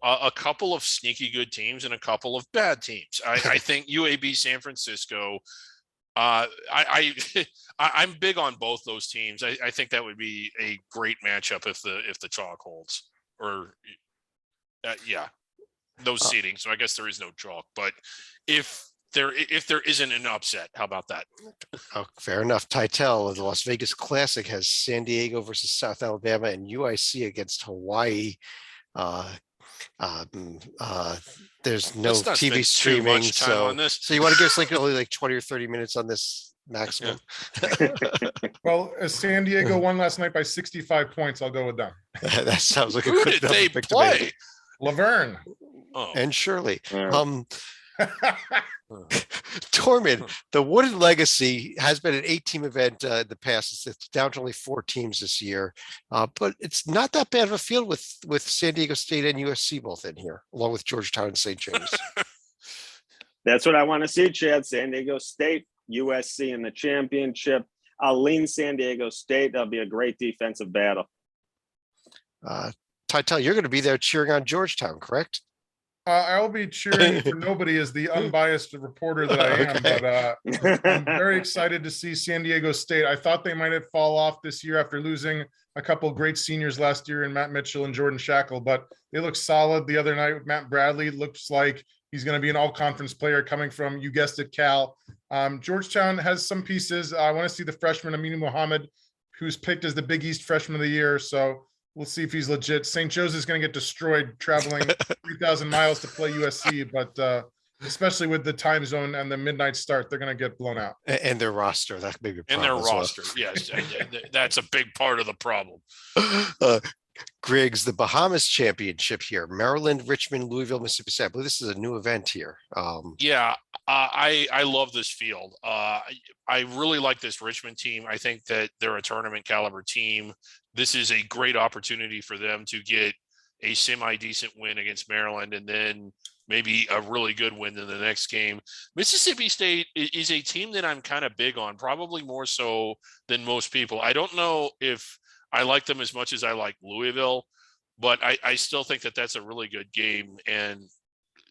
of sneaky good teams and a couple of bad teams. I think UAB, San Francisco. I'm big on both those teams. I think that would be a great matchup if the chalk holds. Or those seeding. So I guess there is no chalk, but if there isn't an upset, how about that? Oh, fair enough. Titel, the Las Vegas Classic has San Diego versus South Alabama and UIC against Hawaii. There's no TV streaming, so you want to give us only 20 or 30 minutes on this maximum. Well, as San Diego won last night by 65 points, I'll go with them. That sounds like a Who good did they pick to play? make. Laverne. And Shirley. Tormund, the Wooded Legacy has been an 8-team event in the past. It's down to only 4 teams this year, but it's not that bad of a field with San Diego State and USC both in here, along with Georgetown and St. James. That's what I want to see, Chad. San Diego State, USC in the championship. I'll lean San Diego State. That'll be a great defensive battle. Tytel, you're going to be there cheering on Georgetown, correct? I'll be cheering for nobody as the unbiased reporter that I am, Okay. but I'm very excited to see San Diego State. I thought they might have fall off this year after losing a couple of great seniors last year in Matt Mitchell and Jordan Shackle, but they look solid the other night with Matt Bradley. Looks like he's going to be an all-conference player coming from, you guessed it, Cal. Georgetown has some pieces. I want to see the freshman Aminu Mohammed, who's picked as the Big East freshman of the year. So we'll see if he's legit. St. Joe's is going to get destroyed traveling 3,000 miles to play USC, but especially with the time zone and the midnight start, they're going to get blown out. And their roster, that may be a And problem their as well. roster, yes, that's a big part of the problem. Griggs, the Bahamas Championship here, Maryland, Richmond, Louisville, Mississippi State. I believe this is a new event here. Yeah, I love this field. I really like this Richmond team. I think that they're a tournament caliber team. This is a great opportunity for them to get a semi-decent win against Maryland and then maybe a really good win in the next game. Mississippi State is a team that I'm kind of big on, probably more so than most people. I don't know if I like them as much as I like Louisville, but I still think that that's a really good game. And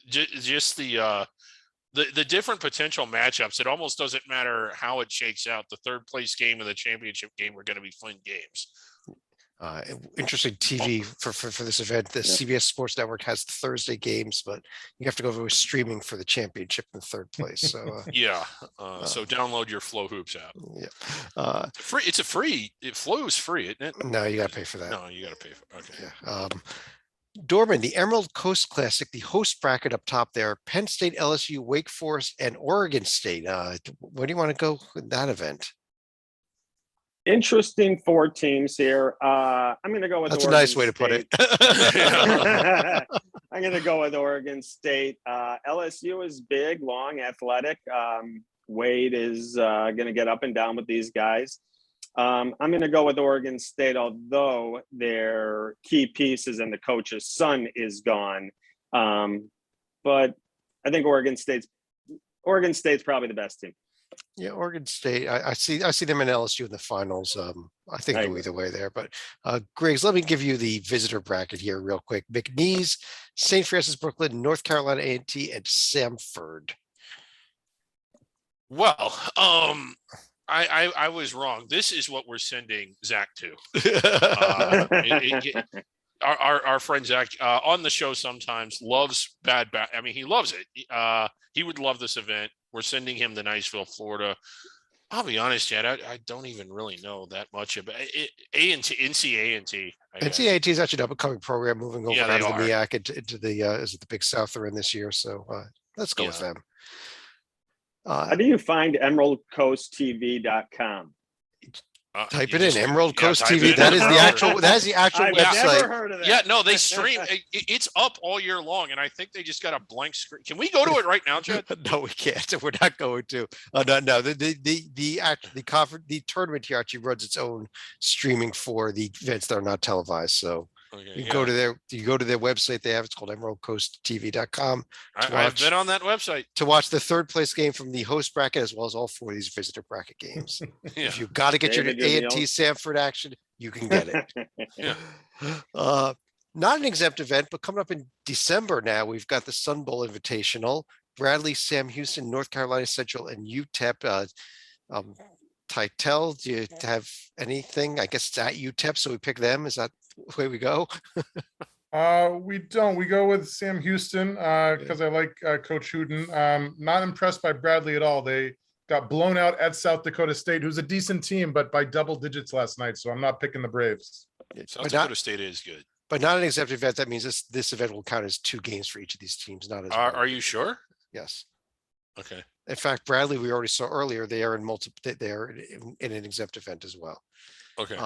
just the different potential matchups, it almost doesn't matter how it shakes out. The third place game and the championship game are going to be fun games. Interesting TV for this event. The CBS Sports Network has Thursday games, but you have to go with streaming for the championship in third place. So so download your Flow Hoops app. Yeah, free. It's a free. Flow is free, isn't it? No, you got to pay for that. No, you got to pay for. Okay. Yeah. Dorman, the Emerald Coast Classic, the host bracket up top there, Penn State, LSU, Wake Forest, and Oregon State. Where do you want to go with that event? Interesting 4 teams here. I'm going to go with That's Oregon a nice way to put it. I'm going to go with Oregon State. LSU is big, long, athletic. Wade is going to get up and down with these guys. I'm going to go with Oregon State, although their key pieces and the coach's son is gone. But I think Oregon State's probably the best team. Yeah, Oregon State. I see them in LSU in the finals. I think go either way there. But Griggs, let me give you the visitor bracket here real quick. McNeese, St. Francis, Brooklyn, North Carolina A&T, and Samford. Well, I was wrong. This is what we're sending Zach to. Our friend Zach on the show sometimes loves bad. I mean, he loves it. He would love this event. We're sending him to Niceville, Florida. I'll be honest, Chad. I don't even really know that much about it. NCAA&T. NCAA is actually an up-and-coming program moving over out of the MEAC into the is it the Big South they're in this year? So let's go with them. How do you find emeraldcoasttv.com? Type it in, Emerald Coast TV. That is the actual I've website. never heard of that. Yeah, no, they stream. It's up all year long, and I think they just got a blank screen. Can we go to it right now, Chad? No, we can't. We're not going to. No. The tournament here actually runs its own streaming for the events that are not televised. So you go to their website. They have it's called emeraldcoasttv.com. I've been on that website to watch the third place game from the host bracket as well as all 4 of these visitor bracket games. If you got to get your A&T Samford action, you can get it. Not an exempt event, but coming up in December now, we've got the Sun Bowl Invitational. Bradley, Sam Houston, North Carolina Central, and UTEP. Tytel, do you have anything? I guess it's at UTEP, so we pick them. Is that the way we go? We don't. We go with Sam Houston because I like Coach Hooten. Not impressed by Bradley at all. They got blown out at South Dakota State, who's a decent team, but by double digits last night. So I'm not picking the Braves. South Dakota State is good, but not an exempt event. That means this event will count as 2 games for each of these teams. Not as are you sure? Yes. Okay. In fact, Bradley, we already saw earlier, they are in multiple. They are in an exempt event as well. Okay.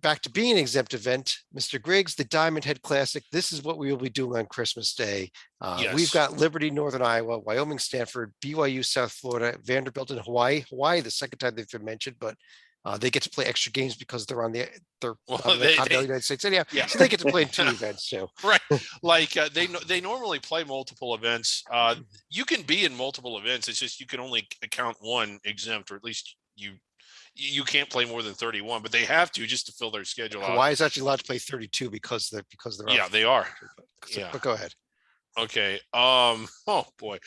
back to being an exempt event, Mr. Griggs, the Diamond Head Classic. This is what we will be doing on Christmas Day. We've Yes. got Liberty, Northern Iowa, Wyoming, Stanford, BYU, South Florida, Vanderbilt, and Hawaii. Hawaii, the second time they've been mentioned, but they get to play extra games because they're on the Well, on the continental United States. Anyhow, yeah. so they get to play in 2 events too. Right. Like they normally play multiple events. You can be in multiple events. It's just you can only count one exempt, or at least you can't play more than 31, but they have to just to fill their schedule out. Hawaii is actually allowed to play 32 because they're Yeah, they are. Yeah. But go ahead. Okay. Oh boy.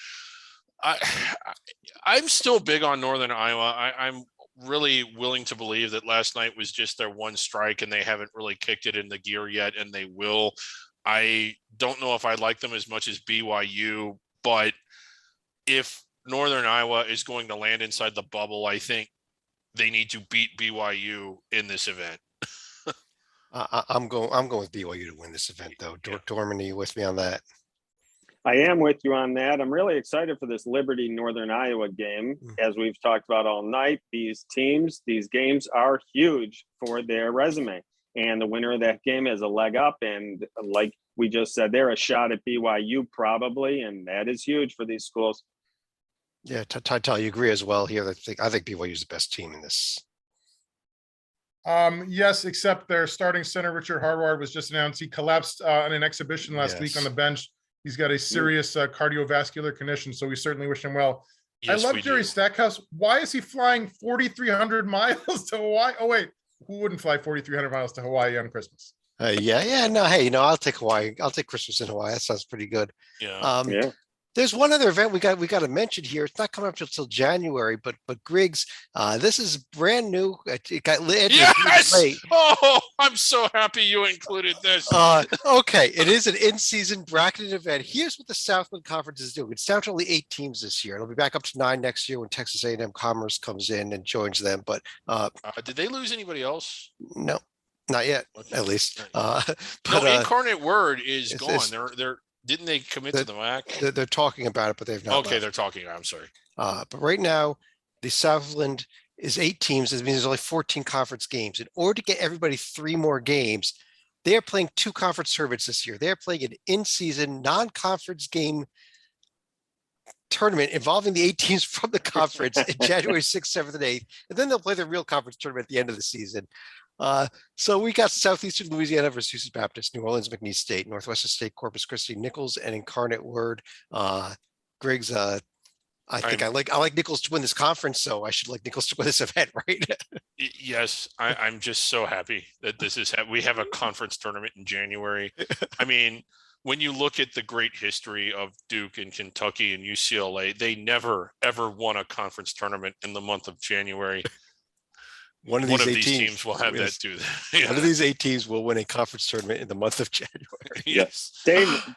I'm still big on Northern Iowa. I'm really willing to believe that last night was just their one strike and they haven't really kicked it in the gear yet, and they will. I don't know if I like them as much as BYU, but if Northern Iowa is going to land inside the bubble, I think they need to beat BYU in this event. I'm going with BYU to win this event, though. Dorman, are you with me on that? I am with you on that. I'm really excited for this Liberty Northern Iowa game. As we've talked about all night, these games are huge for their resume. And the winner of that game has a leg up. And like we just said, they're a shot at BYU probably. And that is huge for these schools. Yeah, Ty, you agree as well here. I think BYU is the best team in this. Yes, except their starting center, Richard Harward, was just announced. He collapsed in an exhibition last week on the bench. He's got a serious cardiovascular condition, so we certainly wish him well. Yes, I love Jerry Stackhouse. Why is he flying 4,300 miles to Hawaii? Oh, wait, who wouldn't fly 4,300 miles to Hawaii on Christmas? No, hey, I'll take Hawaii. I'll take Christmas in Hawaii. That sounds pretty good. Yeah. There's one other event we got to mention here. It's not coming up until January, but Griggs, this is brand new. It got lit. Yes. Oh, I'm so happy you included this. Okay, it is an in-season bracketed event. Here's what the Southland Conference is doing. It's down to only 8 teams this year. It'll be back up to 9 next year when Texas A&M Commerce comes in and joins them. But did they lose anybody else? No, not yet. Okay. At least. But Incarnate Word is gone. They're didn't they commit to the MAC? They're talking about it, but they've not. Okay, they're talking. I'm sorry. But right now, the Southland is 8 teams. That means there's only 14 conference games. In order to get everybody 3 more games, they are playing 2 conference tournaments this year. They're playing an in-season non-conference game tournament involving the 8 teams from the conference in January 6th, 7th, and 8th. And then they'll play the real conference tournament at the end of the season. So we got Southeastern Louisiana versus Baptist, New Orleans, McNeese State, Northwestern State, Corpus Christi, Nichols, and Incarnate Word. Griggs, I like Nichols to win this conference, so I should like Nichols to win this event, right? Yes, I'm just so happy that we have a conference tournament in January. I mean, when you look at the great history of Duke and Kentucky and UCLA, they never ever won a conference tournament in the month of January. One of these teams will have that do that. Yeah. One of these 8 teams will win a conference tournament in the month of January. Yes.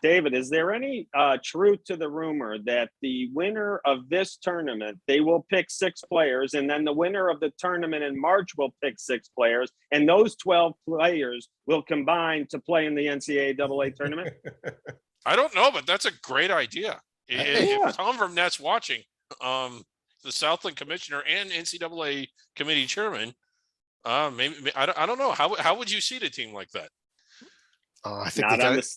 David, is there any truth to the rumor that the winner of this tournament, they will pick 6 players, and then the winner of the tournament in March will pick 6 players, and those 12 players will combine to play in the NCAA tournament? I don't know, but that's a great idea. If Tom Vernett's watching, the Southland commissioner and NCAA committee chairman, maybe I don't know how would you seed a team like that? I think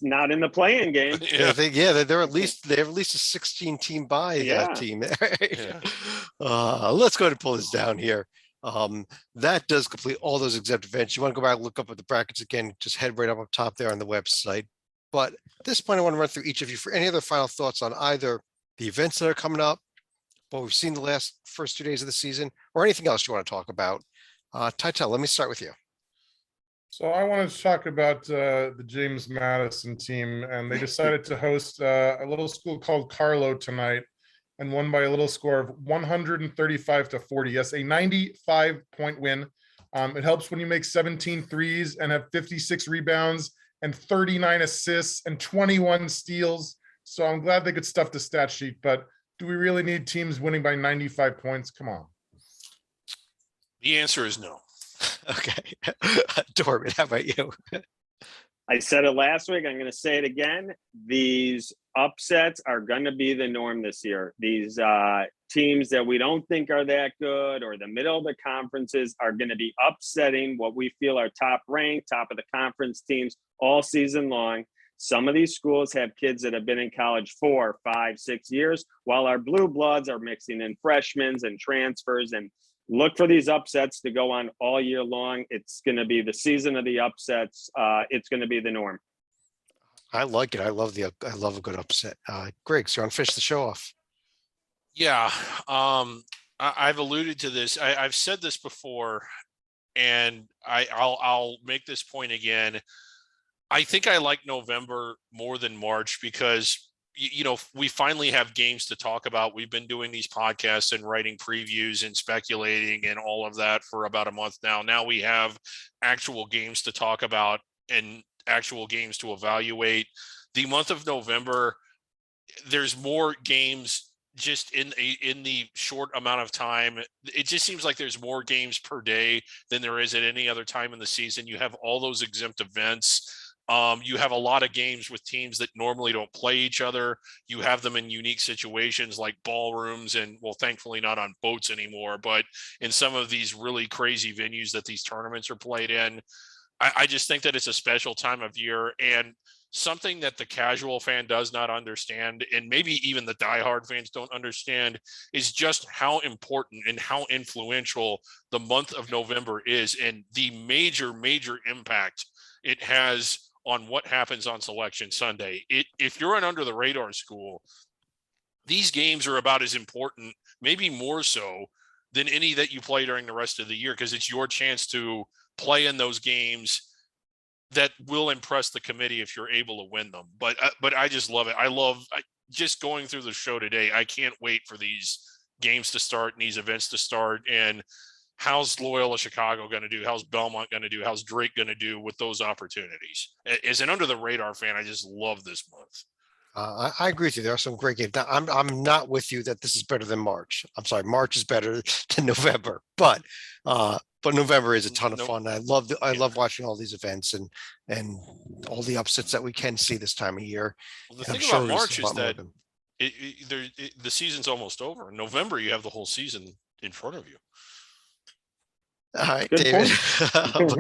not in the playing game. They're at least a 16-team bye team. Let's go ahead and pull this down here. That does complete all those exempt events. You want to go back and look up at the brackets again, just head right up top there on the website. But at this point, I want to run through each of you for any other final thoughts on either the events that are coming up, what we've seen the first 2 days of the season, or anything else you want to talk about. Titel, let me start with you. So I wanted to talk about the James Madison team, and they decided to host a little school called Carlo tonight and won by a little score of 135-40. Yes, a 95-point win. It helps when you make 17 threes and have 56 rebounds and 39 assists and 21 steals. So I'm glad they could stuff the stat sheet, but do we really need teams winning by 95 points? Come on. The answer is no. Okay. Dorman, how about you? I said it last week. I'm going to say it again. These upsets are going to be the norm this year. These teams that we don't think are that good or the middle of the conferences are going to be upsetting what we feel are top ranked, top of the conference teams all season long. Some of these schools have kids that have been in college 4, 5, 6 years, while our blue bloods are mixing in freshmen and transfers. And look for these upsets to go on all year long. It's going to be the season of the upsets. It's going to be the norm. I like it. I love a good upset. Griggs, you want to finish the show off? Yeah. I've alluded to this. I've said this before, and I'll make this point again. I think I like November more than March because, you know, we finally have games to talk about. We've been doing these podcasts and writing previews and speculating and all of that for about a month now. Now we have actual games to talk about and actual games to evaluate. The month of November, there's more games just in the short amount of time. It just seems like there's more games per day than there is at any other time in the season. You have all those exempt events. You have a lot of games with teams that normally don't play each other. You have them in unique situations like ballrooms and, well, thankfully not on boats anymore, but in some of these really crazy venues that these tournaments are played in. I just think that it's a special time of year, and something that the casual fan does not understand, and maybe even the diehard fans don't understand, is just how important and how influential the month of November is and the major impact it has on what happens on Selection Sunday. If you're an under the radar school, these games are about as important, maybe more so, than any that you play during the rest of the year, because it's your chance to play in those games that will impress the committee if you're able to win them. But I just love it. Just going through the show today. I can't wait for these games to start and these events to start. And how's Loyola Chicago going to do? How's Belmont going to do? How's Drake going to do with those opportunities? As an under the radar fan, I just love this month. I agree with you. There are some great games. Now, I'm not with you that this is better than March. I'm sorry, March is better than November, but November is a ton of fun. I love watching all these events and all the upsets that we can see this time of year. Well, the And thing I'm sure about there's March a is lot more that of them. the season's almost over. In November, you have the whole season in front of you. All right, Good David. point.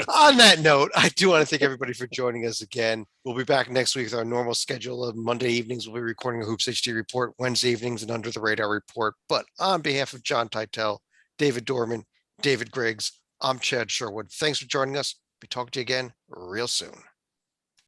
On that note, I do want to thank everybody for joining us again. We'll be back next week with our normal schedule of Monday evenings. We'll be recording a Hoops HD report, Wednesday evenings, and Under the Radar report. But on behalf of John Titel, David Dorman, David Griggs, I'm Chad Sherwood. Thanks for joining us. Be talking to you again real soon.